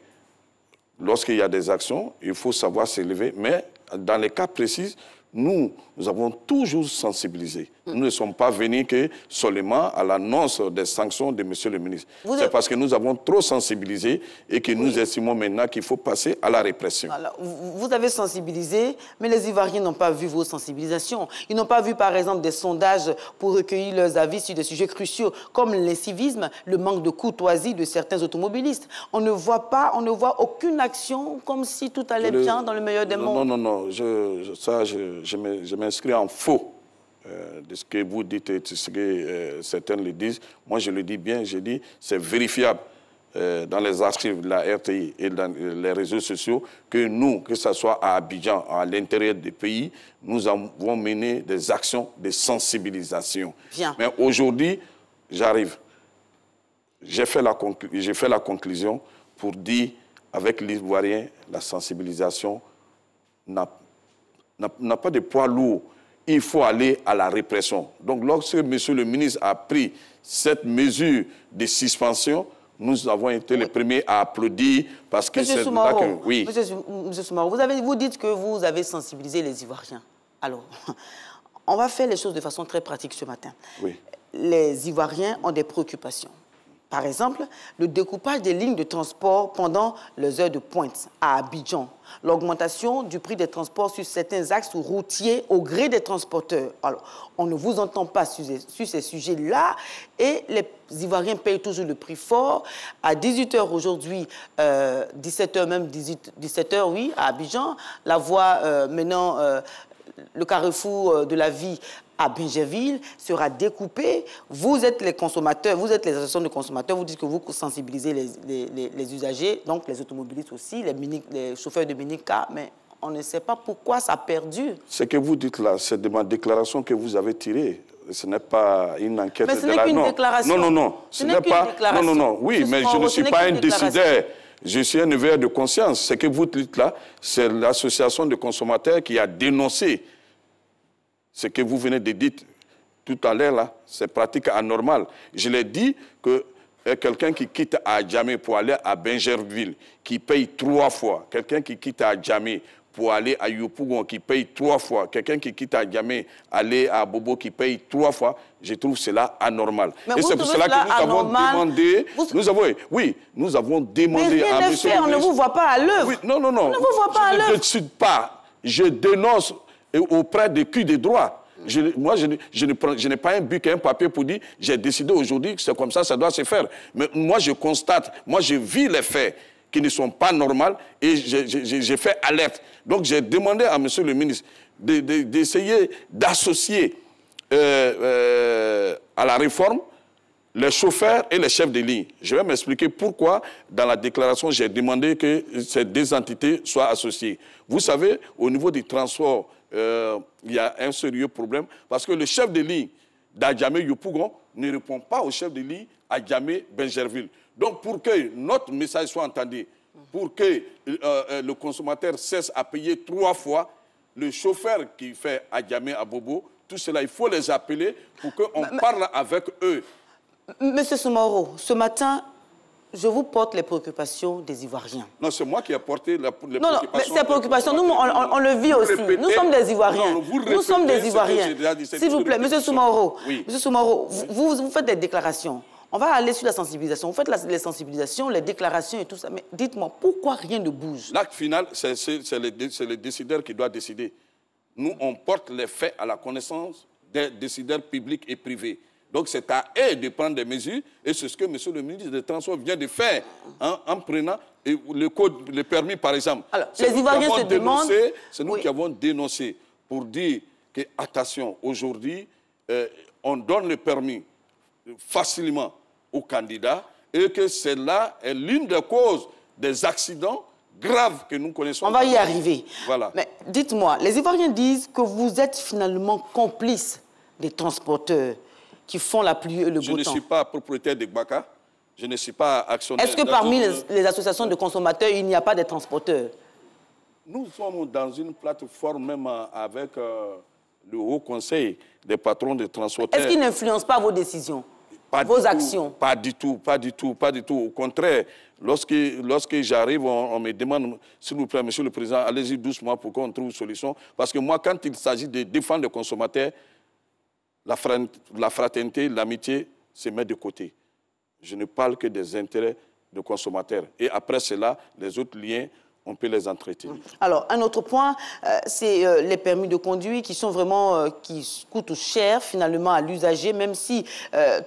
lorsqu'il y a des actions, il faut savoir s'élever. Mais dans les cas précis, nous avons toujours sensibilisé. Nous ne sommes pas venus que seulement à l'annonce des sanctions de M. le ministre. C'est parce que nous avons trop sensibilisé et que nous estimons maintenant qu'il faut passer à la répression. Alors, vous avez sensibilisé, mais les Ivoiriens n'ont pas vu vos sensibilisations. Ils n'ont pas vu, par exemple, des sondages pour recueillir leurs avis sur des sujets cruciaux, comme l'incivisme, le manque de courtoisie de certains automobilistes. On ne voit aucune action comme si tout allait bien dans le meilleur des mondes. Non, je m'inscris en faux de ce que vous dites et de ce que certains le disent. Moi, je le dis bien, je dis c'est vérifiable dans les archives de la RTI et dans les réseaux sociaux que nous, que ce soit à Abidjan, à l'intérieur du pays, nous avons mené des actions de sensibilisation. Bien. Mais aujourd'hui, j'arrive. J'ai fait la conclusion pour dire, avec l'Ivoirien, la sensibilisation n'a pas de poids lourd. Il faut aller à la répression. Donc, lorsque M. le ministre a pris cette mesure de suspension, nous avons été les premiers à applaudir parce que c'est là que... Oui. Monsieur Soumaro, vous dites que vous avez sensibilisé les Ivoiriens. Alors, on va faire les choses de façon très pratique ce matin. Oui. Les Ivoiriens ont des préoccupations. Par exemple, le découpage des lignes de transport pendant les heures de pointe à Abidjan, l'augmentation du prix des transports sur certains axes routiers au gré des transporteurs. Alors, on ne vous entend pas sur ces sujets-là et les Ivoiriens payent toujours le prix fort. À 18h aujourd'hui, 17h même, 17h, oui, à Abidjan, la voie menant le carrefour de la vie à Bingerville sera découpée. Vous êtes les consommateurs, vous êtes les associations de consommateurs, vous dites que vous sensibilisez les usagers, donc les automobilistes aussi, les chauffeurs de mini-cars, mais on ne sait pas pourquoi ça a perdu. Ce que vous dites là, c'est de ma déclaration que vous avez tirée. Ce n'est pas une enquête mais ce n'est qu'une déclaration. Non. Ce n'est pas... Non. Oui, mais je ne suis pas un décideur. Je suis un éveilleur de conscience. Ce que vous dites là, c'est l'association de consommateurs qui a dénoncé ce que vous venez de dire tout à l'heure, là, c'est pratique anormale. Je l'ai dit que quelqu'un qui quitte à Djamé pour aller à Bingerville, qui paye 3 fois. Quelqu'un qui quitte à Djamé pour aller à Yopougon, qui paye 3 fois. Quelqu'un qui quitte à Djamé, aller à Bobo, qui paye 3 fois. Je trouve cela anormal. Mais et c'est pour cela que nous avons demandé... Nous avons demandé à M. on ne vous voit pas à l'œuvre. Oui, non. On ne vous voit pas à l'œuvre. Je ne décide pas. Je dénonce auprès des culs des droits. Moi, je n'ai pas un but qu'un papier pour dire j'ai décidé aujourd'hui que c'est comme ça doit se faire. Mais moi, je constate, moi, je vis les faits qui ne sont pas normaux et j'ai fait alerte. Donc, j'ai demandé à M. le ministre d'essayer d'associer à la réforme les chauffeurs et les chefs de ligne. Je vais m'expliquer pourquoi, dans la déclaration, j'ai demandé que ces deux entités soient associées. Vous savez, au niveau du transport, il y a un sérieux problème parce que le chef de ligne d'Adjamé-Yopougon ne répond pas au chef de ligne à Djamé-Bingerville. Donc, pour que notre message soit entendu, pour que le consommateur cesse à payer 3 fois, le chauffeur qui fait Adjamé à Bobo, tout cela, il faut les appeler pour qu'on parle avec eux. Monsieur Soumaro, ce matin, je vous porte les préoccupations des Ivoiriens. Non, c'est moi qui ai porté les préoccupations. Non, mais ces préoccupations, nous, on le vit aussi. Nous sommes des Ivoiriens. Nous sommes des Ivoiriens. S'il vous plaît, Monsieur Soumaro, Monsieur Soumaro, vous faites des déclarations. On va aller sur la sensibilisation. Vous faites les sensibilisations, les déclarations et tout ça. Mais dites-moi, pourquoi rien ne bouge? L'acte final, c'est le décideur qui doit décider. Nous, on porte les faits à la connaissance des décideurs publics et privés. Donc c'est à eux de prendre des mesures et c'est ce que M. le ministre des Transports vient de faire en prenant le permis par exemple. Alors, les Ivoiriens se demandent... C'est nous qui avons dénoncé pour dire que, attention, aujourd'hui, on donne le permis facilement aux candidats et que celle-là est l'une des causes des accidents graves que nous connaissons. On va y arriver. Voilà. Mais dites-moi, les Ivoiriens disent que vous êtes finalement complices des transporteurs qui font la pluie et le beau temps. Je ne suis pas propriétaire de Gbaka, je ne suis pas actionnaire. Est-ce que parmi les associations de consommateurs, il n'y a pas de transporteurs? Nous sommes dans une plateforme même avec le Haut Conseil des patrons de transporteurs. Est-ce qu'ils n'influencent pas vos décisions, vos actions? Pas du tout, pas du tout, pas du tout. Au contraire, lorsque j'arrive, on me demande, s'il vous plaît, Monsieur le Président, allez-y doucement pour qu'on trouve une solution. Parce que moi, quand il s'agit de défendre les consommateurs, la fraternité, l'amitié se met de côté. Je ne parle que des intérêts des consommateurs. Et après cela, les autres liens, on peut les entretenir. Alors, un autre point, c'est les permis de conduire qui sont vraiment, qui coûtent cher finalement à l'usager, même si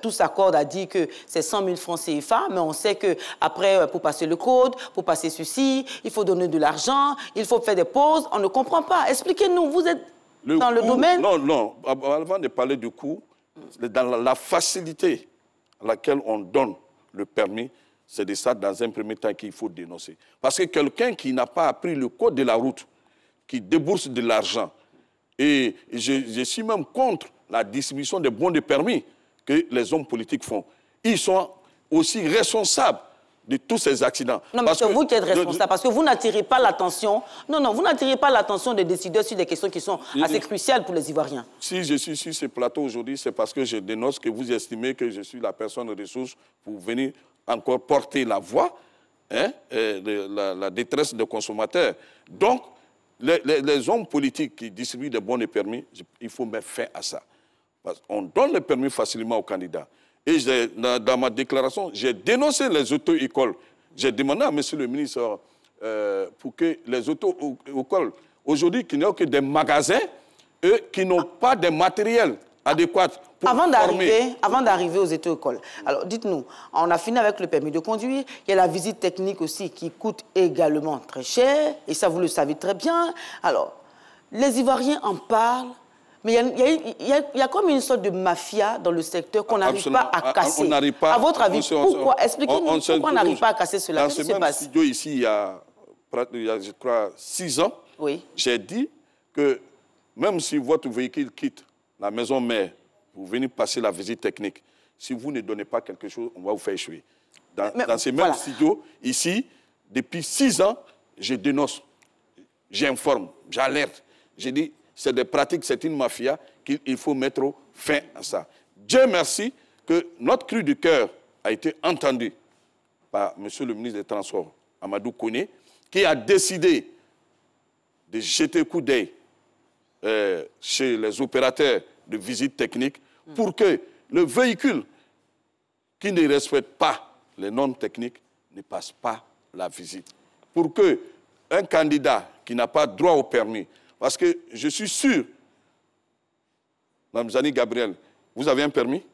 tout s'accorde à dire que c'est 100 000 francs CFA, mais on sait qu'après, pour passer le code, pour passer ceci, il faut donner de l'argent, il faut faire des pauses, on ne comprend pas. Expliquez-nous, vous êtes dans le domaine... Non, avant de parler du coût, dans la facilité à laquelle on donne le permis, c'est de ça, dans un premier temps, qu'il faut dénoncer. Parce que quelqu'un qui n'a pas appris le code de la route, qui débourse de l'argent, et je suis même contre la distribution des bons de permis que les hommes politiques font. Ils sont aussi responsables de tous ces accidents. Non, mais c'est vous qui êtes responsable, parce que vous n'attirez pas l'attention. Non, vous n'attirez pas l'attention des décideurs sur des questions qui sont assez cruciales pour les Ivoiriens. Si je suis sur ce plateau aujourd'hui, c'est parce que je dénonce que vous estimez que je suis la personne ressource pour venir encore porter la voix, la détresse des consommateurs. Donc, les hommes politiques qui distribuent des bons de permis, il faut mettre fin à ça. On donne le permis facilement aux candidats. Et dans ma déclaration, j'ai dénoncé les auto-écoles. J'ai demandé à monsieur le ministre pour que les auto-écoles, aujourd'hui, qu'il n'y a que des magasins qui n'ont pas de matériel adéquat pour former. Avant d'arriver aux auto-écoles, alors dites-nous, on a fini avec le permis de conduire, il y a la visite technique aussi qui coûte également très cher, et ça vous le savez très bien. Alors, les Ivoiriens en parlent, mais il y a comme une sorte de mafia dans le secteur qu'on n'arrive pas à casser. À votre avis, pourquoi? Expliquez-nous pourquoi on n'arrive pas à casser cela. Dans ce même studio ici, il y a, je crois, 6 ans, j'ai dit que même si votre véhicule quitte la maison mère, vous venez passer la visite technique. Si vous ne donnez pas quelque chose, on va vous faire échouer. Dans ces mêmes studios, ici, depuis 6 ans, je dénonce, j'informe, j'alerte. Je dis, c'est des pratiques, c'est une mafia, qu'il faut mettre fin à ça. Dieu merci que notre cri du cœur a été entendu par M. le ministre des Transports, Amadou Kone, qui a décidé de jeter un coup d'œil chez les opérateurs de visite technique pour que le véhicule qui ne respecte pas les normes techniques ne passe pas la visite. Pour qu'un candidat qui n'a pas droit au permis, parce que je suis sûr, Mme Zani Gabriel, vous avez un permis?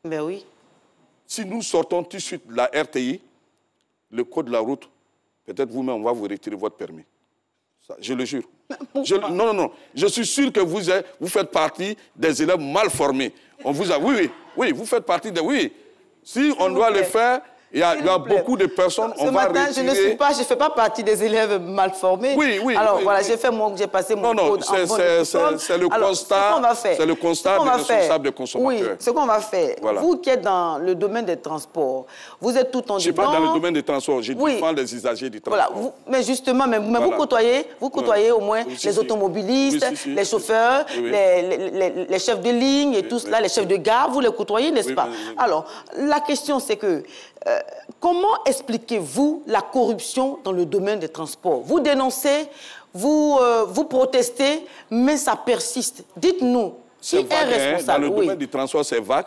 Ben oui. Si nous sortons tout de suite de la RTI, le code de la route, peut-être vous-même, on va vous retirer votre permis. Ça, je le jure. Non. Je suis sûr que vous faites partie des élèves mal formés. On vous a, oui, vous faites partie des... Oui, si on doit le faire, il y a beaucoup de personnes, on va retirer... Ce matin, je ne fais pas partie des élèves mal formés. Oui. Alors, voilà, j'ai passé mon code en bonne personne. C'est le constat, c'est le constat des responsables des consommateurs. Oui, ce qu'on va faire. Voilà. Vous qui êtes dans le domaine des transports, vous êtes tout en dedans. Je ne suis pas dans le domaine des transports, je défends les usagers du transport. Voilà, mais justement, vous côtoyez au moins les automobilistes, les chauffeurs, les chefs de ligne et tout cela, les chefs de gare, vous les côtoyez, n'est-ce pas? Alors, la question c'est que, comment expliquez-vous la corruption dans le domaine des transports? Vous dénoncez, vous protestez, mais ça persiste. Dites-nous, qui est responsable? Dans le domaine du transport, c'est vague.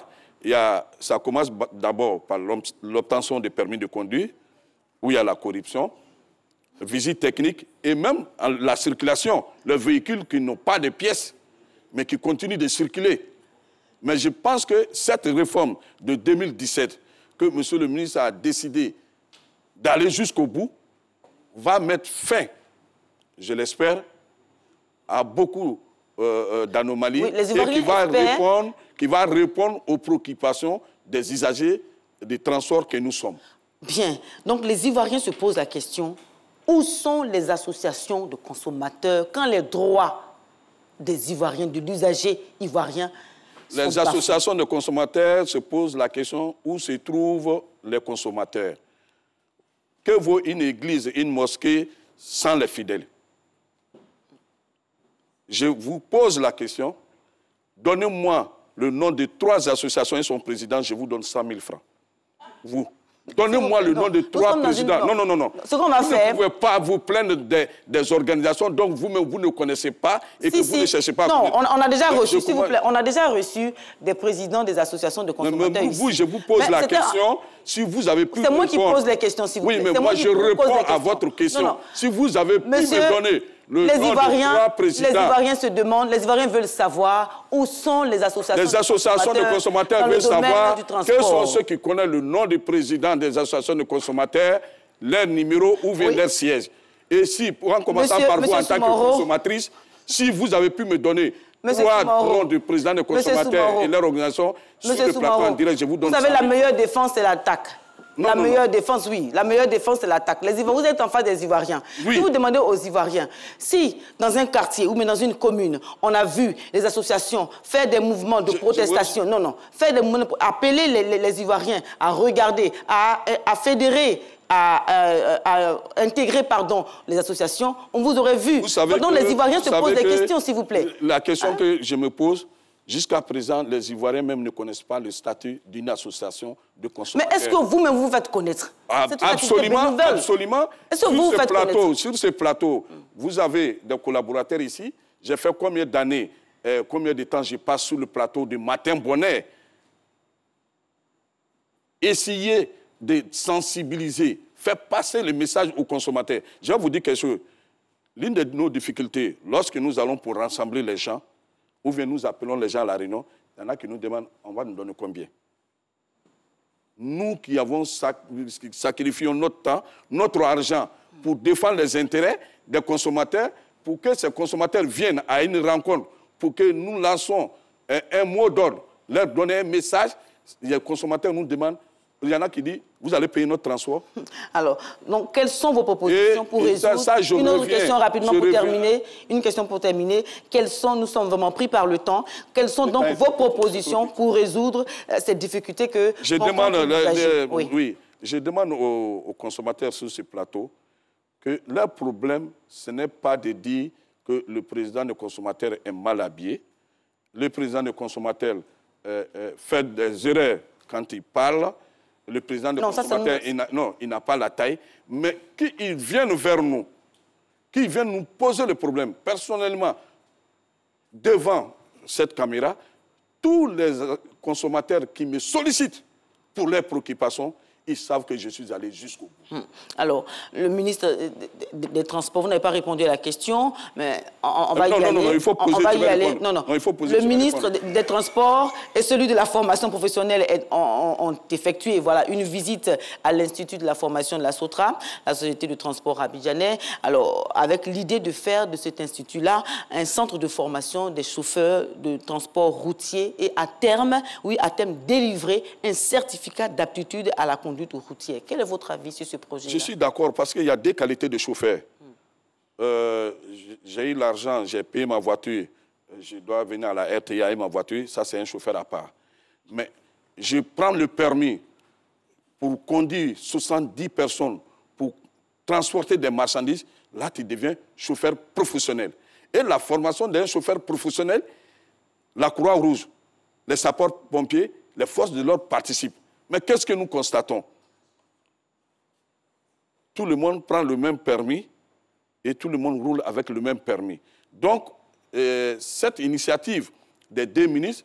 Ça commence d'abord par l'obtention des permis de conduire, où il y a la corruption, visite technique, et même la circulation. Les véhicules qui n'ont pas de pièces, mais qui continuent de circuler. Mais je pense que cette réforme de 2017, que M. le ministre a décidé d'aller jusqu'au bout, va mettre fin, je l'espère, à beaucoup d'anomalies et qui va répondre aux préoccupations des usagers des transports que nous sommes. Bien. Donc les Ivoiriens se posent la question, où sont les associations de consommateurs quand les droits des Ivoiriens, de l'usager ivoirien sont Les associations de consommateurs se posent la question où se trouvent les consommateurs. Que vaut une église, une mosquée sans les fidèles? Je vous pose la question. Donnez-moi le nom de 3 associations et son président, je vous donne 100 000 francs. Vous. Donnez-moi le nom de 3 présidents. Non. Ce qu'on va faire... Vous ne pouvez pas vous plaindre des organisations dont vous-même vous ne connaissez pas et que vous ne cherchez pas à connaître. Non, on a déjà reçu, s'il vous plaît, on a déjà reçu des présidents des associations de consommateurs ici. Je vous pose la question, si vous avez pu répondre... C'est moi qui pose les questions, s'il vous plaît. Oui, mais moi, je réponds à votre question. Non. Si vous avez pu me donner... Les Ivoiriens se demandent, les Ivoiriens veulent savoir où sont les associations de consommateurs veulent savoir quels sont ceux qui connaissent le nom du président des associations de consommateurs, leur numéro, où vient leur siège. Et si, en commençant par vous en tant que consommatrice, si vous avez pu me donner 3 noms du président des consommateurs et leur organisation sur le plateau en direct, je vous donne ça. Vous savez, la meilleure défense, c'est l'attaque. La meilleure défense, oui. La meilleure défense, c'est l'attaque. Vous êtes en face des Ivoiriens. Oui. Si vous demandez aux Ivoiriens, si dans un quartier ou dans une commune, on a vu les associations faire des mouvements de protestation, faire des mouvements, appeler les Ivoiriens à regarder, à fédérer, à intégrer les associations, on vous aurait vu. Donc les Ivoiriens se posent des questions, s'il vous plaît. La question que je me pose, jusqu'à présent, les Ivoiriens même ne connaissent pas le statut d'une association de consommateurs. Mais est-ce que vous-même vous faites connaître? Absolument. Est-ce que vous faites connaître? Sur ce plateau, vous avez des collaborateurs ici. J'ai fait combien d'années, combien de temps je passe sur le plateau de Matin Bonheur? Essayez de sensibiliser, faire passer le message aux consommateurs. Je vais vous dire quelque chose. L'une de nos difficultés, lorsque nous allons pour rassembler les gens, ou bien nous appelons les gens à la réunion, il y en a qui nous demandent, on va nous donner combien? Nous qui avons sacrifié notre temps, notre argent pour défendre les intérêts des consommateurs, pour que ces consommateurs viennent à une rencontre, pour que nous lançons un mot d'ordre, leur donner un message, les consommateurs nous demandent, il y en a qui disent, vous allez payer notre transport. Alors, donc, quelles sont vos propositions pour résoudre? Une autre question rapidement pour terminer. Une question pour terminer. Nous sommes vraiment pris par le temps. Quelles sont donc vos propositions pour résoudre ces difficultés que... Je demande aux consommateurs sur ce plateau que leur problème, ce n'est pas de dire que le président des consommateurs est mal habillé. Le président des consommateurs fait des erreurs quand il parle. Le président des consommateurs, il n'a pas la taille, mais qu'ils viennent vers nous, qu'ils viennent nous poser le problème. Personnellement, devant cette caméra, tous les consommateurs qui me sollicitent pour leurs préoccupations, ils savent que je suis allé jusqu'au bout. Alors, le ministre des Transports, vous n'avez pas répondu à la question, mais on va y aller. Non, il faut poser. On va y aller. Il faut poser. Le ministre des Transports et celui de la formation professionnelle ont effectué une visite à l'Institut de la formation de la SOTRA, la Société de transport abidjanais, alors avec l'idée de faire de cet institut-là un centre de formation des chauffeurs de transport routier et à terme délivrer un certificat d'aptitude à la conduite routière. Quel est votre avis sur ce projet-là? Je suis d'accord parce qu'il y a 2 qualités de chauffeur. J'ai eu l'argent, j'ai payé ma voiture, je dois venir à la RTA et ma voiture, ça c'est un chauffeur à part. Mais je prends le permis pour conduire 70 personnes, pour transporter des marchandises, là tu deviens chauffeur professionnel. Et la formation d'un chauffeur professionnel, la Croix-Rouge, les sapeurs-pompiers, les forces de l'ordre participent. Mais qu'est-ce que nous constatons? Tout le monde prend le même permis et tout le monde roule avec le même permis. Donc, cette initiative des 2 ministres,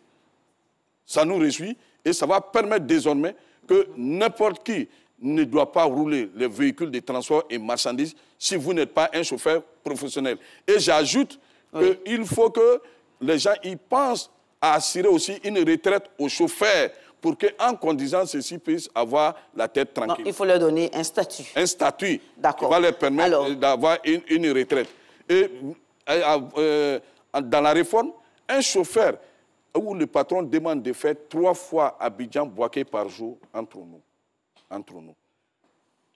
ça nous réjouit et ça va permettre désormais que n'importe qui ne doit pas rouler les véhicules de transport et marchandises si vous n'êtes pas un chauffeur professionnel. Et j'ajoute qu'il faut que les gens y pensent à assurer aussi une retraite aux chauffeurs pour qu'en conduisant, ceux-ci puissent avoir la tête tranquille. Donc, il faut leur donner un statut. Un statut qui va leur permettre d'avoir une retraite. Et dans la réforme, un chauffeur où le patron demande de faire 3 fois Abidjan-Bouaké par jour entre nous.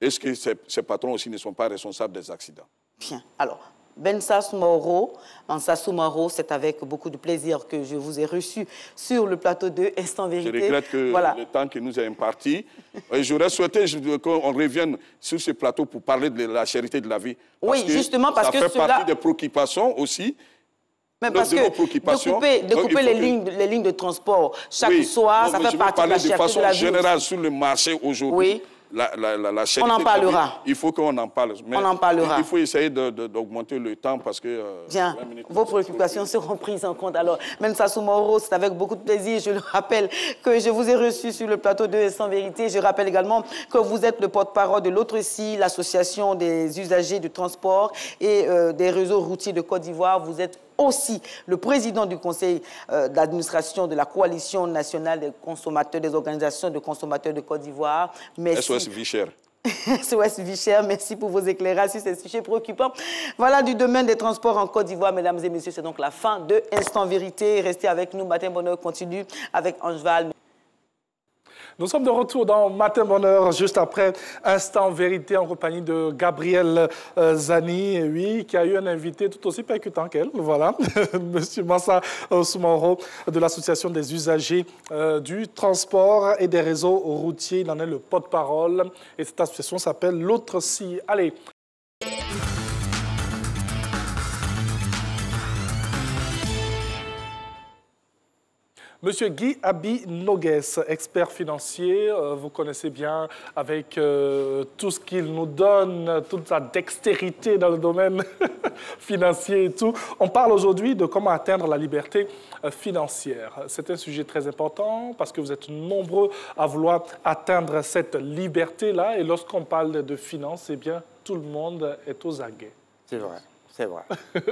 Est-ce que ces patrons aussi ne sont pas responsables des accidents? Bien. Alors, Bensassou Moro, c'est avec beaucoup de plaisir que je vous ai reçu sur le plateau de Instant Vérité. Je regrette que le temps qui nous est imparti. J'aurais souhaité qu'on revienne sur ce plateau pour parler de la charité de la vie. Oui, justement parce que ça fait partie des préoccupations aussi. Mais parce que de couper les lignes de transport chaque soir, ça fait partie de la charité de la vie. Je vais parler de façon générale sur le marché aujourd'hui. Oui. La charité, on en parlera. Il faut qu'on en parle. Mais on en parlera. Il faut essayer d'augmenter le temps parce que... Bien, vos préoccupations seront prises en compte. Alors, Bensassou Moro, c'est avec beaucoup de plaisir, je le rappelle, que je vous ai reçu sur le plateau de Sans Vérité. Je rappelle également que vous êtes le porte-parole de l'Autre-ci, l'association des usagers du transport et des réseaux routiers de Côte d'Ivoire. Vous êtes aussi le président du conseil d'administration de la coalition nationale des consommateurs, des organisations de consommateurs de Côte d'Ivoire. SOS Vichère. SOS Vichère, merci pour vos éclairages sur ces sujets préoccupants. Voilà du domaine des transports en Côte d'Ivoire, mesdames et messieurs. C'est donc la fin de Instant Vérité. Restez avec nous. Matin Bonheur continue avec Angeval. Nous sommes de retour dans Matin Bonheur, juste après Instant Vérité, en compagnie de Gabriel Zani, oui, qui a eu un invité tout aussi percutant qu'elle, voilà, Monsieur Massa Soumoro, de l'Association des usagers du transport et des réseaux routiers. Il en est le porte-parole, et cette association s'appelle l'Autre-ci. Allez. Monsieur Guy Abi Nogues, expert financier, vous connaissez bien avec tout ce qu'il nous donne, toute sa dextérité dans le domaine financier et tout. On parle aujourd'hui de comment atteindre la liberté financière. C'est un sujet très important parce que vous êtes nombreux à vouloir atteindre cette liberté-là. Et lorsqu'on parle de finances, eh bien, tout le monde est aux aguets. C'est vrai. C'est vrai.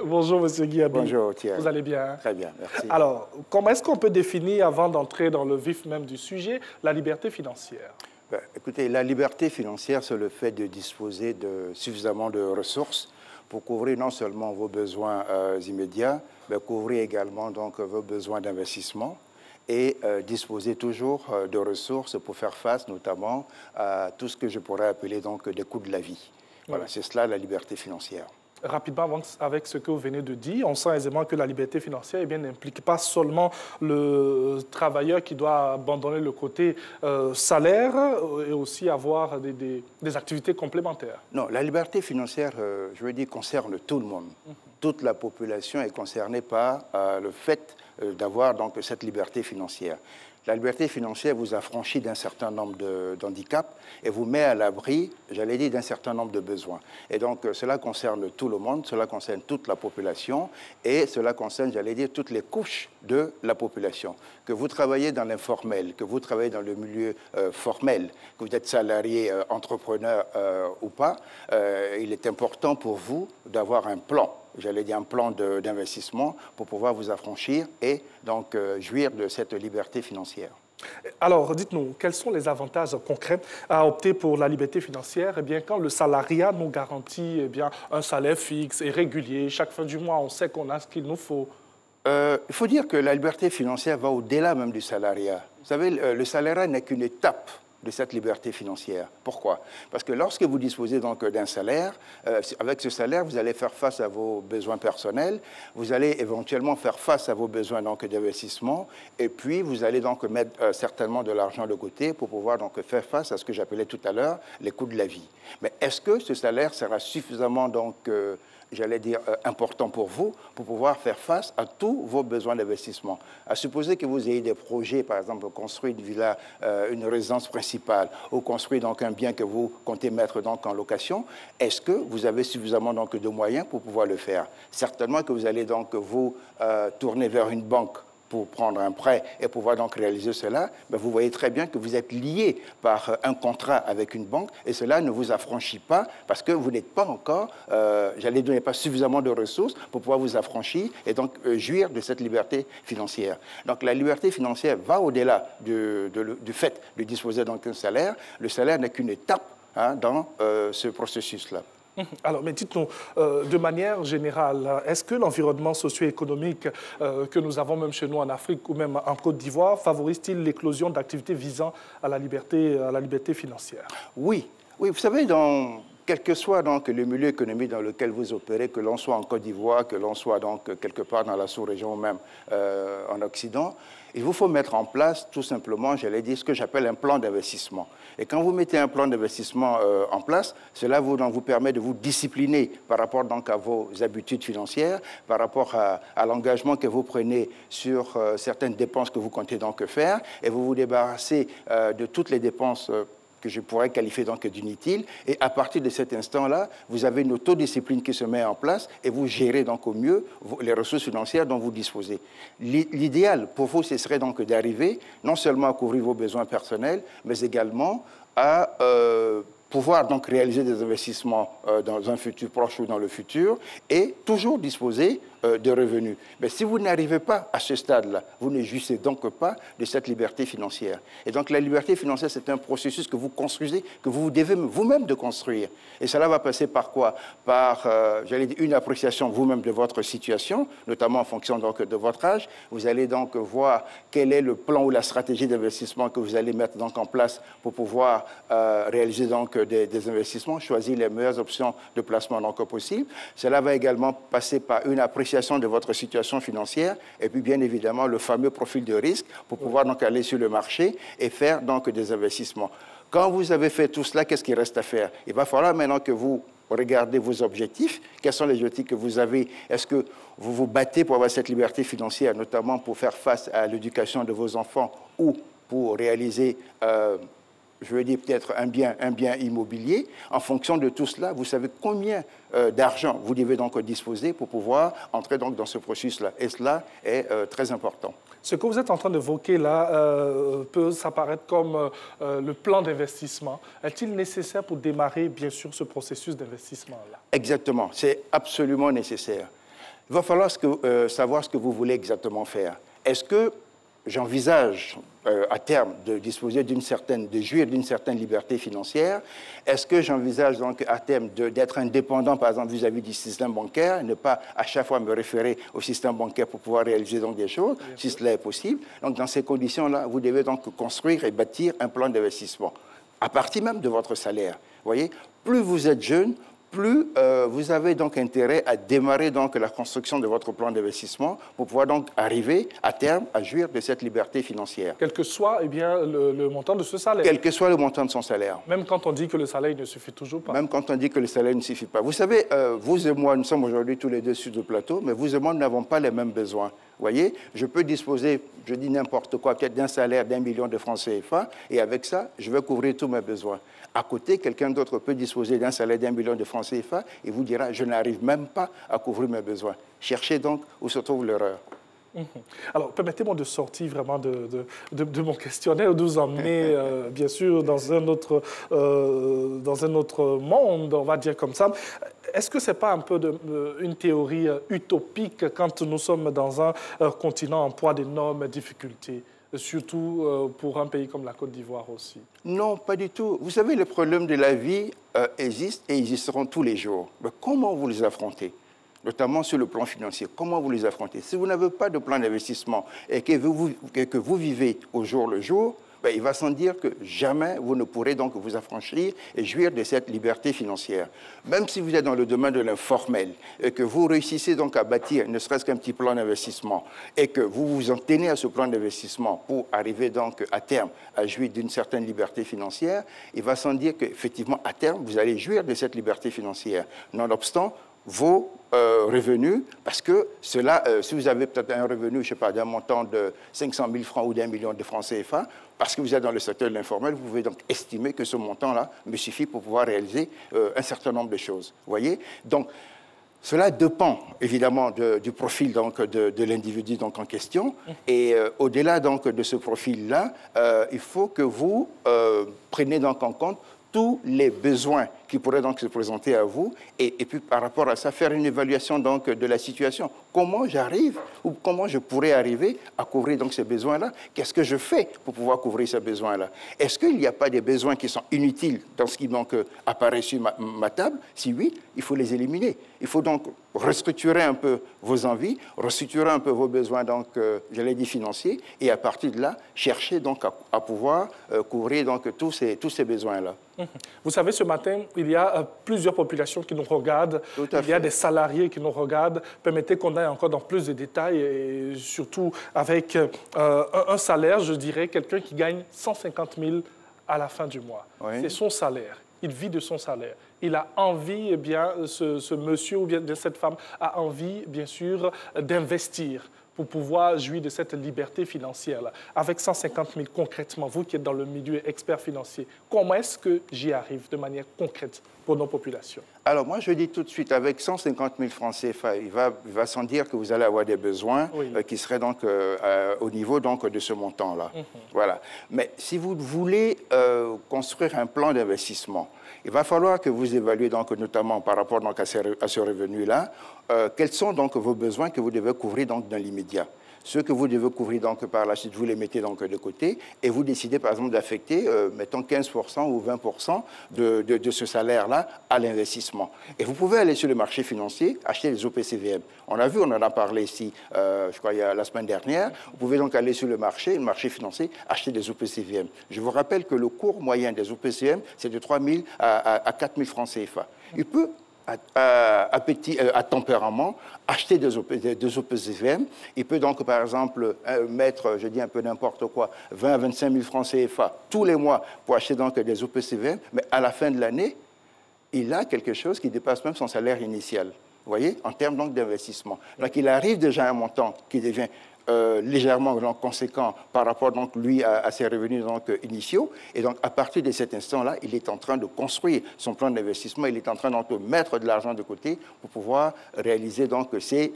Bonjour, Monsieur Guy Abi. Bonjour, Thierry. Vous allez bien? Très bien, merci. Alors, comment est-ce qu'on peut définir, avant d'entrer dans le vif même du sujet, la liberté financière? Écoutez, la liberté financière, c'est le fait de disposer de suffisamment de ressources pour couvrir non seulement vos besoins immédiats, mais couvrir également donc, vos besoins d'investissement et disposer toujours de ressources pour faire face notamment à tout ce que je pourrais appeler donc, des coûts de la vie. Voilà, c'est cela la liberté financière. Rapidement, avec ce que vous venez de dire, on sent aisément que la liberté financière n'implique pas seulement le travailleur qui doit abandonner le côté salaire et aussi avoir des activités complémentaires. Non, la liberté financière, je veux dire, concerne tout le monde. Toute la population est concernée par le fait d'avoir donc cette liberté financière. La liberté financière vous affranchit d'un certain nombre d'handicaps et vous met à l'abri, j'allais dire, d'un certain nombre de besoins. Et donc, cela concerne tout le monde, cela concerne toute la population et cela concerne, j'allais dire, toutes les couches de la population. Que vous travaillez dans l'informel, que vous travaillez dans le milieu formel, que vous êtes salarié, entrepreneur ou pas, il est important pour vous d'avoir un plan. J'allais dire un plan d'investissement pour pouvoir vous affranchir et donc jouir de cette liberté financière. Alors, dites-nous, quels sont les avantages concrets à opter pour la liberté financière? Eh bien, quand le salariat nous garantit un salaire fixe et régulier, chaque fin du mois, on sait qu'on a ce qu'il nous faut. Il faut dire que la liberté financière va au-delà même du salariat. Vous savez, le salariat n'est qu'une étape de cette liberté financière. Pourquoi? Parce que lorsque vous disposez donc d'un salaire, avec ce salaire, vous allez faire face à vos besoins personnels, vous allez éventuellement faire face à vos besoins d'investissement, et puis vous allez donc mettre certainement de l'argent de côté pour pouvoir donc faire face à ce que j'appelais tout à l'heure les coûts de la vie. Mais est-ce que ce salaire sera suffisamment donc j'allais dire, important pour vous, pour pouvoir faire face à tous vos besoins d'investissement? À supposer que vous ayez des projets, par exemple, construire une villa, une résidence principale, ou construire donc un bien que vous comptez mettre donc en location, est-ce que vous avez suffisamment donc de moyens pour pouvoir le faire? Certainement que vous allez donc vous tourner vers une banque pour prendre un prêt et pouvoir donc réaliser cela, ben vous voyez très bien que vous êtes lié par un contrat avec une banque et cela ne vous affranchit pas parce que vous n'êtes pas encore, j'allais dire, pas suffisamment de ressources pour pouvoir vous affranchir et donc jouir de cette liberté financière. Donc la liberté financière va au-delà du fait de disposer d'un salaire. Le salaire n'est qu'une étape dans ce processus-là. Alors, mais dites-nous, de manière générale, est-ce que l'environnement socio-économique que nous avons même chez nous en Afrique ou même en Côte d'Ivoire favorise-t-il l'éclosion d'activités visant à la liberté financière? Oui, oui, vous savez, quel que soit donc le milieu économique dans lequel vous opérez, que l'on soit en Côte d'Ivoire, que l'on soit donc quelque part dans la sous-région ou même en Occident, il vous faut mettre en place tout simplement, j'allais dire, ce que j'appelle un plan d'investissement. Et quand vous mettez un plan d'investissement en place, cela vous permet de vous discipliner par rapport donc à vos habitudes financières, par rapport à l'engagement que vous prenez sur certaines dépenses que vous comptez donc faire, et vous vous débarrassez de toutes les dépenses que je pourrais qualifier donc d'inutile. Et à partir de cet instant-là, vous avez une autodiscipline qui se met en place et vous gérez donc au mieux les ressources financières dont vous disposez. L'idéal pour vous, ce serait donc d'arriver non seulement à couvrir vos besoins personnels, mais également à pouvoir donc réaliser des investissements dans un futur proche ou dans le futur et toujours disposer de revenus. Mais si vous n'arrivez pas à ce stade-là, vous ne jouissez donc pas de cette liberté financière. Et donc la liberté financière, c'est un processus que vous construisez, que vous devez vous-même de construire. Et cela va passer par quoi? Par, j'allais dire, une appréciation vous-même de votre situation, notamment en fonction donc de votre âge. Vous allez donc voir quel est le plan ou la stratégie d'investissement que vous allez mettre donc en place pour pouvoir réaliser donc des investissements, choisir les meilleures options de placement donc possibles. Cela va également passer par une appréciation de votre situation financière et puis bien évidemment le fameux profil de risque pour pouvoir donc aller sur le marché et faire donc des investissements. Quand vous avez fait tout cela, qu'est-ce qu'il reste à faire? Il va falloir maintenant que vous regardez vos objectifs. Quels sont les objectifs que vous avez? Est-ce que vous vous battez pour avoir cette liberté financière, notamment pour faire face à l'éducation de vos enfants ou pour réaliser je veux dire peut-être un bien immobilier? En fonction de tout cela, vous savez combien d'argent vous devez donc disposer pour pouvoir entrer donc dans ce processus-là. Et cela est très important. Ce que vous êtes en train d'évoquer là peut s'apparaître comme le plan d'investissement. Est-il nécessaire pour démarrer, bien sûr, ce processus d'investissement-là? Exactement, c'est absolument nécessaire. Il va falloir savoir ce que vous voulez exactement faire. Est-ce que j'envisage à terme de disposer de jouir d'une certaine liberté financière? Est-ce que j'envisage donc à terme d'être indépendant, par exemple, vis-à-vis du système bancaire, ne pas à chaque fois me référer au système bancaire pour pouvoir réaliser donc des choses, si cela est possible? Donc dans ces conditions-là, vous devez donc construire et bâtir un plan d'investissement, à partir même de votre salaire. Vous voyez, plus vous êtes jeune, plus vous avez donc intérêt à démarrer donc la construction de votre plan d'investissement pour pouvoir donc arriver à terme à jouir de cette liberté financière. Quel que soit le montant de ce salaire. Quel que soit le montant de son salaire. Même quand on dit que le salaire ne suffit toujours pas. Même quand on dit que le salaire ne suffit pas. Vous savez, vous et moi, nous sommes aujourd'hui tous les deux sur le plateau, mais vous et moi, nous n'avons pas les mêmes besoins. Vous voyez, je peux disposer, je dis n'importe quoi, peut-être d'un salaire d'1 million de francs CFA, et avec ça, je vais couvrir tous mes besoins. À côté, quelqu'un d'autre peut disposer d'un salaire d'1 million de francs CFA et vous dira, je n'arrive même pas à couvrir mes besoins. Cherchez donc où se trouve l'erreur. Alors, permettez-moi de sortir vraiment de mon questionnaire, de vous emmener, bien sûr, dans un autre monde, on va dire comme ça. Est-ce que ce n'est pas un peu une théorie utopique quand nous sommes dans un continent en proie d'énormes difficultés, surtout pour un pays comme la Côte d'Ivoire aussi? Non, pas du tout. Vous savez, les problèmes de la vie existent et existeront tous les jours. Mais comment vous les affrontez? Notamment sur le plan financier. Comment vous les affrontez? Si vous n'avez pas de plan d'investissement et que vous vivez au jour le jour, ben, il va sans dire que jamais vous ne pourrez donc vous affranchir et jouir de cette liberté financière. Même si vous êtes dans le domaine de l'informel et que vous réussissez donc à bâtir ne serait-ce qu'un petit plan d'investissement et que vous vous en tenez à ce plan d'investissement pour arriver donc à terme à jouir d'une certaine liberté financière, il va sans dire qu'effectivement à terme vous allez jouir de cette liberté financière. Nonobstant vos revenus, parce que cela, si vous avez peut-être un revenu, je ne sais pas, d'un montant de 500 000 francs ou d'1 million de francs CFA, parce que vous êtes dans le secteur de l'informel, vous pouvez donc estimer que ce montant-là me suffit pour pouvoir réaliser un certain nombre de choses. Vous voyez? Donc, Cela dépend évidemment du profil donc, de l'individu donc, en question. Et au-delà donc, de ce profil-là, il faut que vous preniez donc, en compte tous les besoins qui pourraient donc se présenter à vous et puis par rapport à ça, faire une évaluation donc, de la situation. Comment j'arrive ou comment je pourrais arriver à couvrir donc, ces besoins-là? Qu'est-ce que je fais pour pouvoir couvrir ces besoins-là? Est-ce qu'il n'y a pas des besoins qui sont inutiles dans ce qui donc, apparaît sur ma table? Si oui, il faut les éliminer. Il faut donc restructurer un peu vos envies, restructurer un peu vos besoins, donc, je l'ai dit, financiers, et à partir de là, chercher donc, à pouvoir couvrir donc, tous ces besoins-là. Vous savez, ce matin, il y a plusieurs populations qui nous regardent. Il y a des salariés qui nous regardent. Permettez qu'on aille encore dans plus de détails et surtout avec un salaire, je dirais, quelqu'un qui gagne 150 000 à la fin du mois. Oui. C'est son salaire. Il vit de son salaire. Il a envie, eh bien, ce monsieur ou bien cette femme a envie, bien sûr, d'investir pour pouvoir jouir de cette liberté financière-là. Avec 150 000, concrètement, vous qui êtes dans le milieu expert financier, comment est-ce que j'y arrive de manière concrète pour nos populations? Alors, moi, je dis tout de suite, avec 150 000 francs CFA, il va sans dire que vous allez avoir des besoins qui seraient donc au niveau donc, de ce montant-là. Voilà. Mais si vous voulez construire un plan d'investissement, il va falloir que vous évaluez donc, notamment par rapport donc, à ce revenu-là, quels sont donc vos besoins que vous devez couvrir donc, dans l'immédiat. Ceux que vous devez couvrir donc, par la suite, vous les mettez donc, de côté et vous décidez par exemple d'affecter, mettons 15% ou 20% de ce salaire-là à l'investissement. Et vous pouvez aller sur le marché financier, acheter les OPCVM. On a vu, on en a parlé ici, je crois, la semaine dernière. Vous pouvez donc aller sur le marché financier, acheter des OPCVM. Je vous rappelle que le cours moyen des OPCVM, c'est de 3 000 à 4 000 francs CFA. Il peut à tempérament, acheter des OPCVM. Il peut donc, par exemple, mettre, je dis un peu n'importe quoi, 20 à 25 000 francs CFA tous les mois pour acheter donc des OPCVM, mais à la fin de l'année, il a quelque chose qui dépasse même son salaire initial. Vous voyez, en termes donc d'investissement. Donc, il arrive déjà à un montant qui devient légèrement donc, conséquent par rapport donc, lui à ses revenus donc, initiaux. Et donc, à partir de cet instant-là, il est en train de construire son plan d'investissement. Il est en train donc, de mettre de l'argent de côté pour pouvoir réaliser donc, ses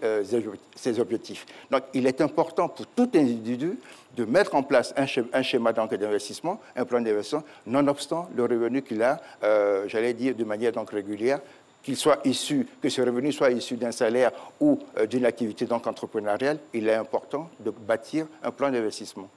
objectifs. Donc, il est important pour tout individu de mettre en place un schéma d'investissement, un plan d'investissement, nonobstant le revenu qu'il a, j'allais dire, de manière donc, régulière, que ce revenu soit issu d'un salaire ou d'une activité donc entrepreneuriale, il est important de bâtir un plan d'investissement.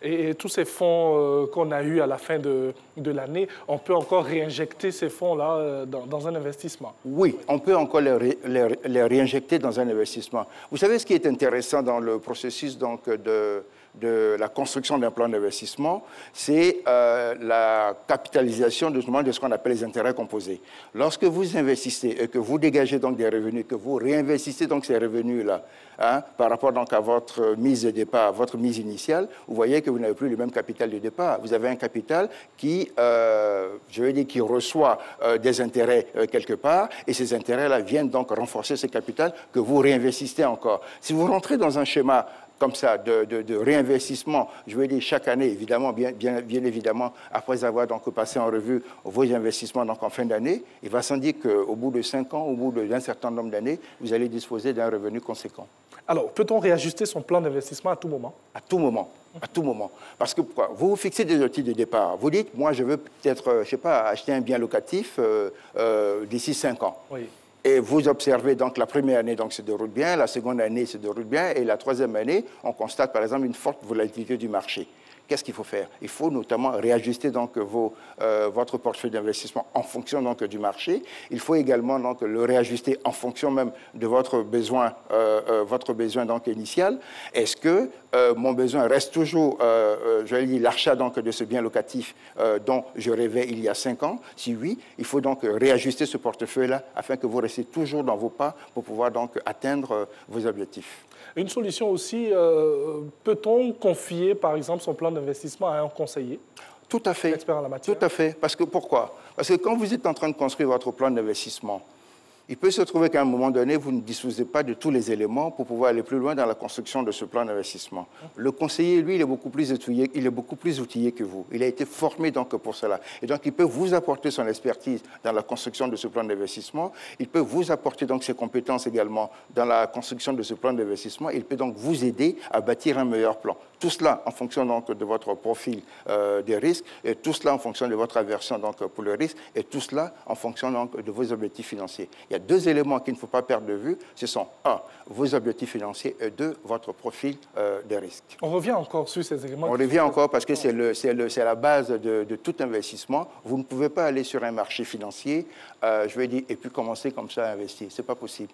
Et tous ces fonds qu'on a eus à la fin de l'année, on peut encore réinjecter ces fonds-là dans un investissement? Oui, on peut encore les réinjecter dans un investissement. Vous savez, ce qui est intéressant dans le processus donc, de la construction d'un plan d'investissement, c'est la capitalisation de ce qu'on appelle les intérêts composés. Lorsque vous investissez et que vous dégagez donc des revenus, que vous réinvestissez donc ces revenus-là, par rapport donc à votre mise de départ, votre mise initiale, vous voyez que vous n'avez plus le même capital de départ. Vous avez un capital qui, je veux dire, qui reçoit des intérêts quelque part, et ces intérêts-là viennent donc renforcer ce capital que vous réinvestissez encore. Si vous rentrez dans un schéma comme ça, de réinvestissement, je veux dire chaque année, évidemment, bien évidemment, après avoir donc passé en revue vos investissements donc en fin d'année, il va sans dire qu'au bout de 5 ans, au bout d'un certain nombre d'années, vous allez disposer d'un revenu conséquent. Alors, peut-on réajuster son plan d'investissement à tout moment? À tout moment. À tout moment. Parce que pourquoi? Vous vous fixez des objectifs de départ. Vous dites, moi, je veux peut-être, je ne sais pas, acheter un bien locatif d'ici 5 ans. Oui. Et vous observez donc la première année donc se déroule bien, la seconde année se déroule bien, et la troisième année, on constate par exemple une forte volatilité du marché. Qu'est-ce qu'il faut faire? Il faut notamment réajuster donc votre portefeuille d'investissement en fonction donc du marché. Il faut également donc le réajuster en fonction même de votre besoin donc initial. Est-ce que mon besoin reste toujours, je vais dire, l'achat donc de ce bien locatif dont je rêvais il y a 5 ans? Si oui, il faut donc réajuster ce portefeuille-là afin que vous restiez toujours dans vos pas pour pouvoir donc atteindre vos objectifs. Une solution aussi, peut-on confier par exemple son plan d'investissement à un conseiller? Tout à fait. Expert en la matière. Tout à fait. Parce que pourquoi? Parce que quand vous êtes en train de construire votre plan d'investissement, Il peut se trouver qu'à un moment donné, vous ne disposez pas de tous les éléments pour pouvoir aller plus loin dans la construction de ce plan d'investissement. Le conseiller, lui, il est beaucoup plus outillé que vous. Il a été formé donc pour cela. Et donc, il peut vous apporter son expertise dans la construction de ce plan d'investissement. Il peut vous apporter donc ses compétences également dans la construction de ce plan d'investissement. Il peut donc vous aider à bâtir un meilleur plan. Tout cela en fonction donc de votre profil des risques, et tout cela en fonction de votre aversion donc pour le risque, et tout cela en fonction donc de vos objectifs financiers. Il y a deux éléments qu'il ne faut pas perdre de vue. Ce sont, un, vos objectifs financiers, et deux, votre profil des risques. On revient encore sur ces éléments. On revient encore parce que c'est la base de tout investissement. Vous ne pouvez pas aller sur un marché financier, je vais dire, et puis commencer comme ça à investir. Ce n'est pas possible.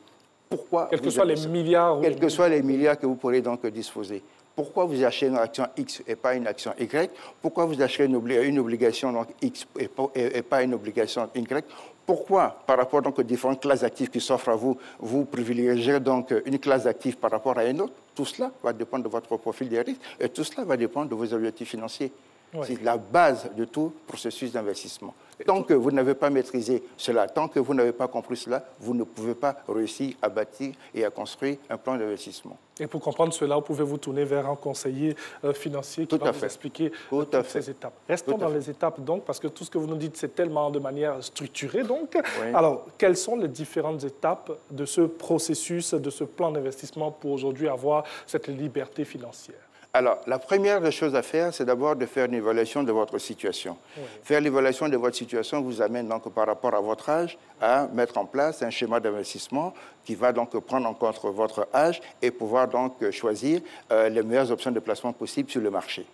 Pourquoi? Quels que soient les milliards. Quels que soient les milliards que vous pourrez donc disposer. Pourquoi vous achetez une action X et pas une action Y? Pourquoi vous achetez une obligation donc X et pas une obligation Y? Pourquoi, par rapport donc aux différentes classes d'actifs qui s'offrent à vous, vous privilégiez donc une classe d'actifs par rapport à une autre? Tout cela va dépendre de votre profil des risques et tout cela va dépendre de vos objectifs financiers. Oui. C'est la base de tout processus d'investissement. Tant que vous n'avez pas maîtrisé cela, tant que vous n'avez pas compris cela, vous ne pouvez pas réussir à bâtir et à construire un plan d'investissement. Et pour comprendre cela, vous pouvez vous tourner vers un conseiller financier qui va vous expliquer toutes ces étapes. Restons dans les étapes donc, parce que tout ce que vous nous dites, c'est tellement de manière structurée. Donc, oui. Alors, quelles sont les différentes étapes de ce processus, de ce plan d'investissement pour aujourd'hui avoir cette liberté financière? Alors, la première des choses à faire, c'est d'abord de faire une évaluation de votre situation. Oui. Faire l'évaluation de votre situation vous amène donc par rapport à votre âge à mettre en place un schéma d'investissement qui va donc prendre en compte votre âge et pouvoir donc choisir les meilleures options de placement possibles sur le marché.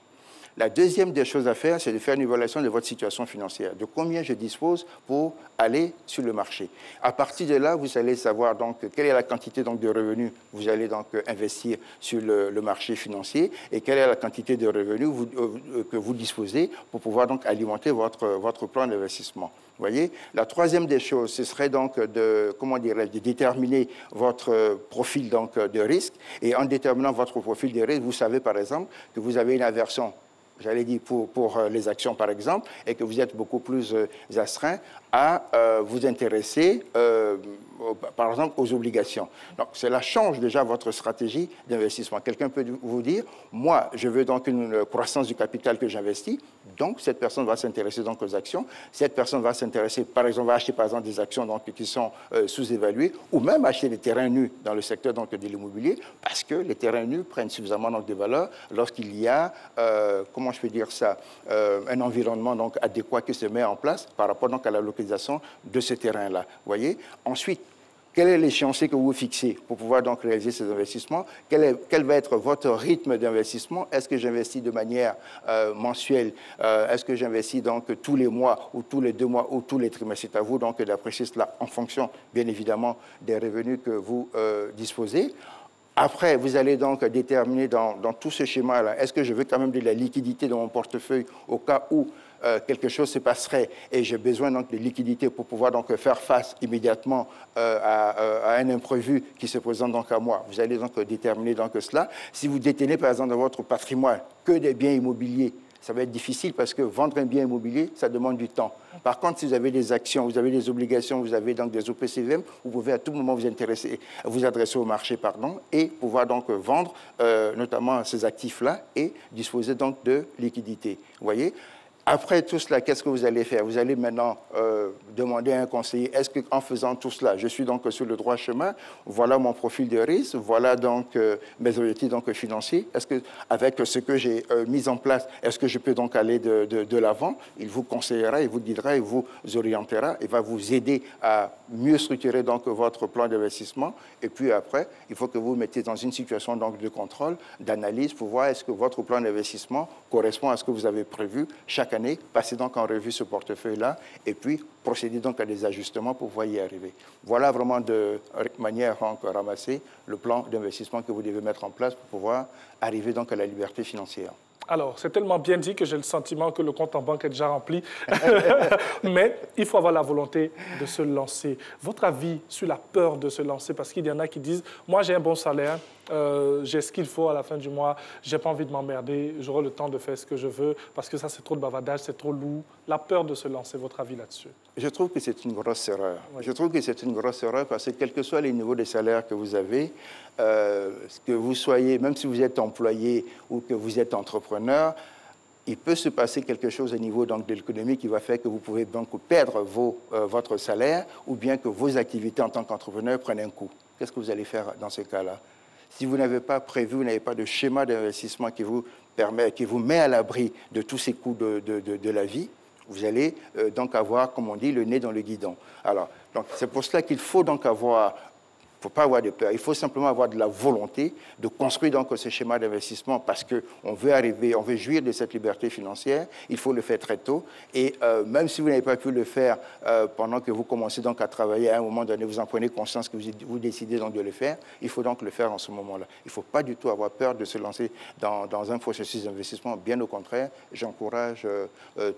La deuxième des choses à faire, c'est de faire une évaluation de votre situation financière, de combien je dispose pour aller sur le marché. À partir de là, vous allez savoir donc quelle est la quantité donc de revenus vous allez donc investir sur le marché financier et quelle est la quantité de revenus que vous disposez pour pouvoir donc alimenter votre plan d'investissement. Vous voyez, la troisième des choses, ce serait donc de déterminer votre profil donc de risque. Et en déterminant votre profil de risque, vous savez par exemple que vous avez une aversion, j'allais dire pour les actions par exemple, et que vous êtes beaucoup plus astreint à vous intéresser, par exemple, aux obligations. Donc, cela change déjà votre stratégie d'investissement. Quelqu'un peut vous dire, moi, je veux donc une croissance du capital que j'investis, donc cette personne va s'intéresser donc aux actions. Cette personne va s'intéresser, par exemple, va acheter par exemple des actions donc, qui sont sous-évaluées, ou même acheter des terrains nus dans le secteur donc, de l'immobilier, parce que les terrains nus prennent suffisamment donc, de valeur lorsqu'il y a, comment je peux dire ça, un environnement donc, adéquat qui se met en place par rapport donc, à la localisation de ce terrain-là. Voyez. Ensuite, quel est l'échéancier que vous fixez pour pouvoir donc réaliser ces investissements? Quel va être votre rythme d'investissement? Est-ce que j'investis de manière mensuelle? Est-ce que j'investis donc tous les mois ou tous les 2 mois ou tous les trimestres? C'est à vous donc d'apprécier cela en fonction, bien évidemment, des revenus que vous disposez. Après, vous allez donc déterminer dans tout ce schéma-là, est-ce que je veux quand même de la liquidité dans mon portefeuille au cas où quelque chose se passerait et j'ai besoin donc de liquidité pour pouvoir donc faire face immédiatement à un imprévu qui se présente donc à moi. Vous allez donc déterminer donc cela. Si vous détenez par exemple dans votre patrimoine que des biens immobiliers, ça va être difficile parce que vendre un bien immobilier, ça demande du temps. Par contre, si vous avez des actions, vous avez des obligations, vous avez donc des OPCVM, vous pouvez à tout moment vous adresser au marché et pouvoir donc vendre notamment ces actifs-là et disposer donc de liquidités. Vous voyez ? Après tout cela, qu'est-ce que vous allez faire? Vous allez maintenant demander à un conseiller, est-ce qu'en faisant tout cela, je suis donc sur le droit chemin? Voilà mon profil de risque, voilà donc mes objectifs donc, financiers. Est-ce que, avec ce que j'ai mis en place, est-ce que je peux donc aller de l'avant? Il vous conseillera, il vous guidera, il vous orientera, il va vous aider à mieux structurer donc votre plan d'investissement. Et puis après, il faut que vous vous mettiez dans une situation donc, de contrôle, d'analyse pour voir est-ce que votre plan d'investissement correspond à ce que vous avez prévu chaque année. Passez donc en revue ce portefeuille-là et puis procédez donc à des ajustements pour pouvoir y arriver. Voilà vraiment de manière donc ramasser le plan d'investissement que vous devez mettre en place pour pouvoir arriver donc à la liberté financière. Alors, c'est tellement bien dit que j'ai le sentiment que le compte en banque est déjà rempli. Mais il faut avoir la volonté de se lancer. Votre avis sur la peur de se lancer? Parce qu'il y en a qui disent, moi j'ai un bon salaire, j'ai ce qu'il faut à la fin du mois, j'ai pas envie de m'emmerder, j'aurai le temps de faire ce que je veux, parce que ça c'est trop de bavardage, c'est trop lourd. La peur de se lancer, votre avis là-dessus? Je trouve que c'est une grosse erreur. Oui. Je trouve que c'est une grosse erreur parce que quel que soit les niveaux de salaire que vous avez, que vous soyez, même si vous êtes employé ou que vous êtes entrepreneur, il peut se passer quelque chose au niveau donc, de l'économie qui va faire que vous pouvez donc perdre votre salaire ou bien que vos activités en tant qu'entrepreneur prennent un coup. Qu'est-ce que vous allez faire dans ce cas-là? Si vous n'avez pas prévu, vous n'avez pas de schéma d'investissement qui vous met à l'abri de tous ces coûts de la vie, vous allez donc avoir, comme on dit, le nez dans le guidon. Alors, c'est pour cela qu'il faut donc avoir... Il ne faut pas avoir de peur, il faut simplement avoir de la volonté de construire donc ce schéma d'investissement parce qu'on veut arriver, on veut jouir de cette liberté financière, il faut le faire très tôt. Et même si vous n'avez pas pu le faire pendant que vous commencez donc à travailler, à un moment donné, vous en prenez conscience que vous décidez donc de le faire, il faut donc le faire en ce moment-là. Il ne faut pas du tout avoir peur de se lancer dans un processus d'investissement. Bien au contraire, j'encourage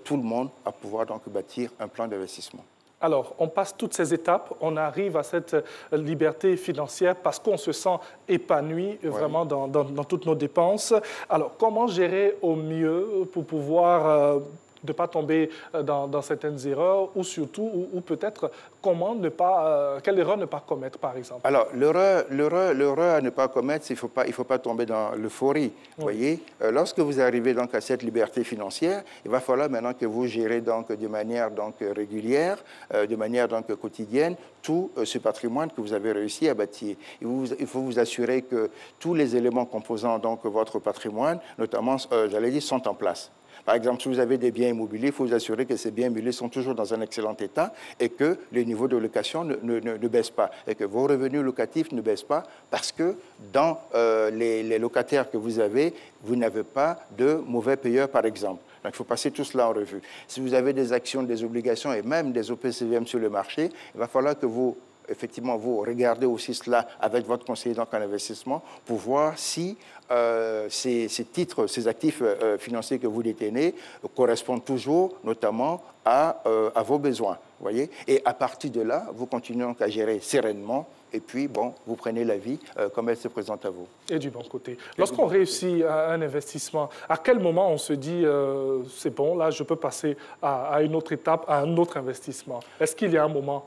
tout le monde à pouvoir donc bâtir un plan d'investissement. Alors, on passe toutes ces étapes, on arrive à cette liberté financière parce qu'on se sent épanoui vraiment dans toutes nos dépenses. Alors, comment gérer au mieux pour pouvoir ne pas tomber dans certaines erreurs ou surtout, ou peut-être comment ne pas, quelle erreur ne pas commettre, par exemple? Alors, l'erreur à ne pas commettre, il ne faut pas tomber dans l'euphorie. Vous voyez, lorsque vous arrivez donc à cette liberté financière, il va falloir maintenant que vous gérez donc de manière donc régulière, de manière donc quotidienne, tout ce patrimoine que vous avez réussi à bâtir. Il faut vous assurer que tous les éléments composant donc votre patrimoine, notamment, j'allais dire, sont en place. Par exemple, si vous avez des biens immobiliers, il faut vous assurer que ces biens immobiliers sont toujours dans un excellent état et que le niveau de location ne baisse pas et que vos revenus locatifs ne baissent pas parce que dans les locataires que vous avez, vous n'avez pas de mauvais payeurs, par exemple. Donc, il faut passer tout cela en revue. Si vous avez des actions, des obligations et même des OPCVM sur le marché, il va falloir que vous regardez aussi cela avec votre conseiller en investissement pour voir si ces titres, ces actifs financiers que vous détenez correspondent toujours notamment à vos besoins. Voyez. Et à partir de là, vous continuez donc à gérer sereinement et puis, bon, vous prenez la vie comme elle se présente à vous. Et du bon côté. Lorsqu'on réussit un investissement, à quel moment on se dit c'est bon, là, je peux passer à une autre étape, à un autre investissement? Est-ce qu'il y a un moment?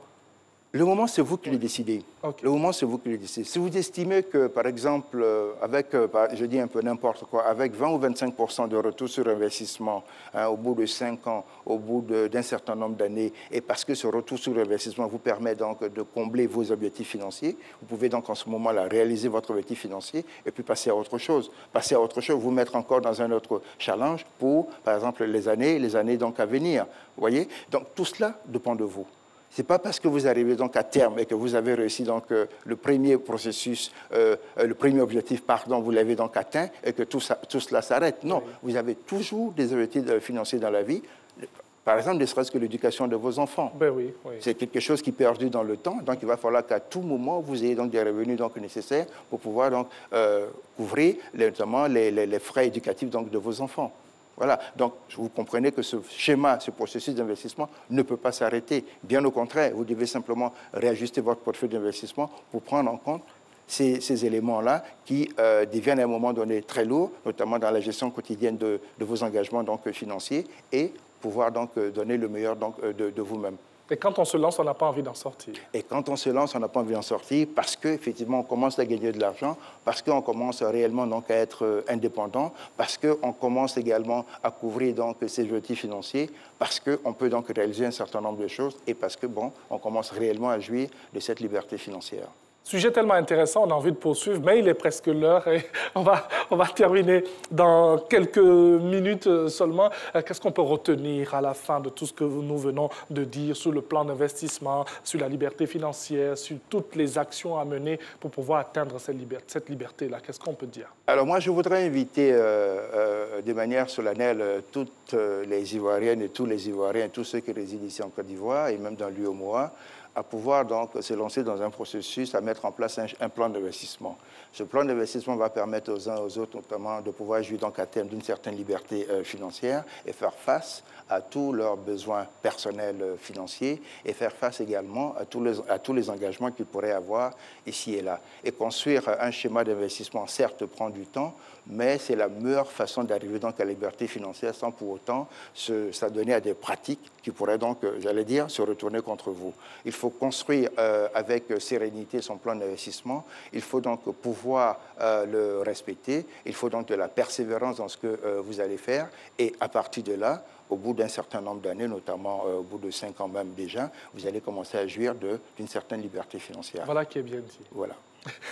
Le moment, c'est vous qui le décidez. Okay. Le moment, c'est vous qui le décidez. Si vous estimez que, par exemple, avec, je dis un peu n'importe quoi, avec 20 ou 25% de retour sur investissement au bout de 5 ans, au bout d'un certain nombre d'années, et parce que ce retour sur investissement vous permet donc de combler vos objectifs financiers, vous pouvez donc en ce moment-là réaliser votre objectif financier et puis passer à autre chose. Passer à autre chose, vous mettre encore dans un autre challenge pour, par exemple, les années donc à venir. Vous voyez? Donc tout cela dépend de vous. Ce n'est pas parce que vous arrivez donc à terme et que vous avez réussi donc le premier processus, le premier objectif, pardon, vous l'avez donc atteint et que tout cela s'arrête. Non, vous avez toujours des objectifs financiers dans la vie. Par exemple, ne serait-ce que l'éducation de vos enfants. C'est quelque chose qui perdure dans le temps. Donc, il va falloir qu'à tout moment, vous ayez donc des revenus donc nécessaires pour pouvoir donc couvrir notamment les frais éducatifs donc de vos enfants. Voilà, donc vous comprenez que ce schéma, ce processus d'investissement ne peut pas s'arrêter. Bien au contraire, vous devez simplement réajuster votre portefeuille d'investissement pour prendre en compte ces éléments-là qui deviennent à un moment donné très lourds, notamment dans la gestion quotidienne de vos engagements donc, financiers et pouvoir donc donner le meilleur donc, de vous-même. Et quand on se lance, on n'a pas envie d'en sortir. Et quand on se lance, on n'a pas envie d'en sortir parce qu'effectivement, on commence à gagner de l'argent, parce qu'on commence réellement donc, à être indépendant, parce qu'on commence également à couvrir donc, ses objectifs financiers, parce qu'on peut donc réaliser un certain nombre de choses et parce que, bon, on commence réellement à jouir de cette liberté financière. Sujet tellement intéressant, on a envie de poursuivre, mais il est presque l'heure et on va terminer dans quelques minutes seulement. Qu'est-ce qu'on peut retenir à la fin de tout ce que nous venons de dire sur le plan d'investissement, sur la liberté financière, sur toutes les actions à mener pour pouvoir atteindre cette liberté-là? Qu'est-ce qu'on peut dire? Alors moi, je voudrais inviter de manière solennelle toutes les Ivoiriennes et tous les Ivoiriens, tous ceux qui résident ici en Côte d'Ivoire et même dans l'UEMOA, à pouvoir donc se lancer dans un processus, à mettre mettre en place un plan d'investissement. Ce plan d'investissement va permettre aux uns et aux autres, notamment, de pouvoir jouir donc à terme d'une certaine liberté financière et faire face à tous leurs besoins personnels financiers et faire face également à tous les engagements qu'ils pourraient avoir ici et là. Et construire un schéma d'investissement, certes, prend du temps, mais c'est la meilleure façon d'arriver donc à la liberté financière sans pour autant s'adonner à des pratiques qui pourraient donc, j'allais dire, se retourner contre vous. Il faut construire avec sérénité son plan d'investissement. Il faut donc pouvoir le respecter. Il faut donc de la persévérance dans ce que vous allez faire. Et à partir de là, au bout d'un certain nombre d'années, notamment au bout de 5 ans même déjà, vous allez commencer à jouir d'une certaine liberté financière. Voilà qui est bien dit. Voilà.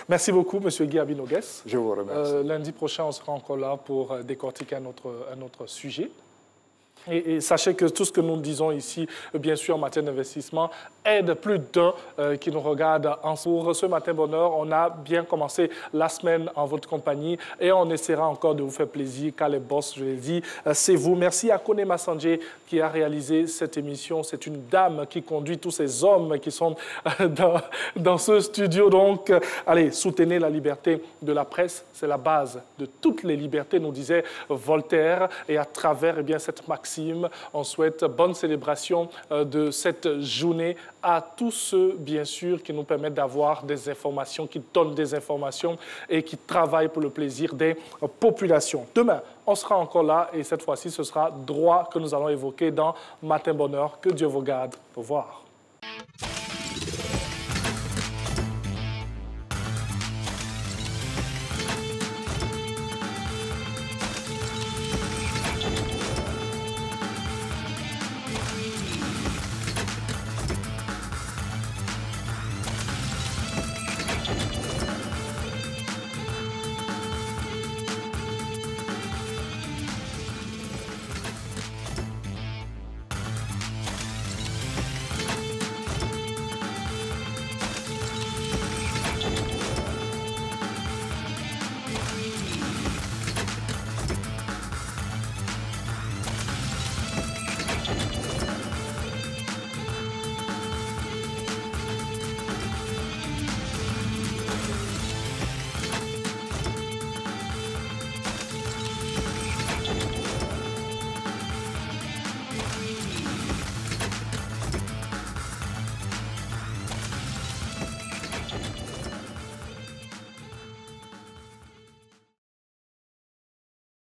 Merci beaucoup, M. Guy Abinogues. Je vous remercie. Lundi prochain, on sera encore là pour décortiquer un autre sujet. Et sachez que tout ce que nous disons ici, bien sûr, en matière d'investissement, aide plus d'un qui nous regarde en cours. Ce matin, bonheur, on a bien commencé la semaine en votre compagnie et on essaiera encore de vous faire plaisir car les boss, je l'ai dit, c'est vous. Merci à Kone Massanjé qui a réalisé cette émission. C'est une dame qui conduit tous ces hommes qui sont dans ce studio. Donc, allez, soutenez la liberté de la presse. C'est la base de toutes les libertés, nous disait Voltaire. Et à travers cette maxime, on souhaite bonne célébration de cette journée à tous ceux, bien sûr, qui nous permettent d'avoir des informations, qui donnent des informations et qui travaillent pour le plaisir des populations. Demain, on sera encore là et cette fois-ci, ce sera droit que nous allons évoquer dans Matin Bonheur. Que Dieu vous garde. Au revoir.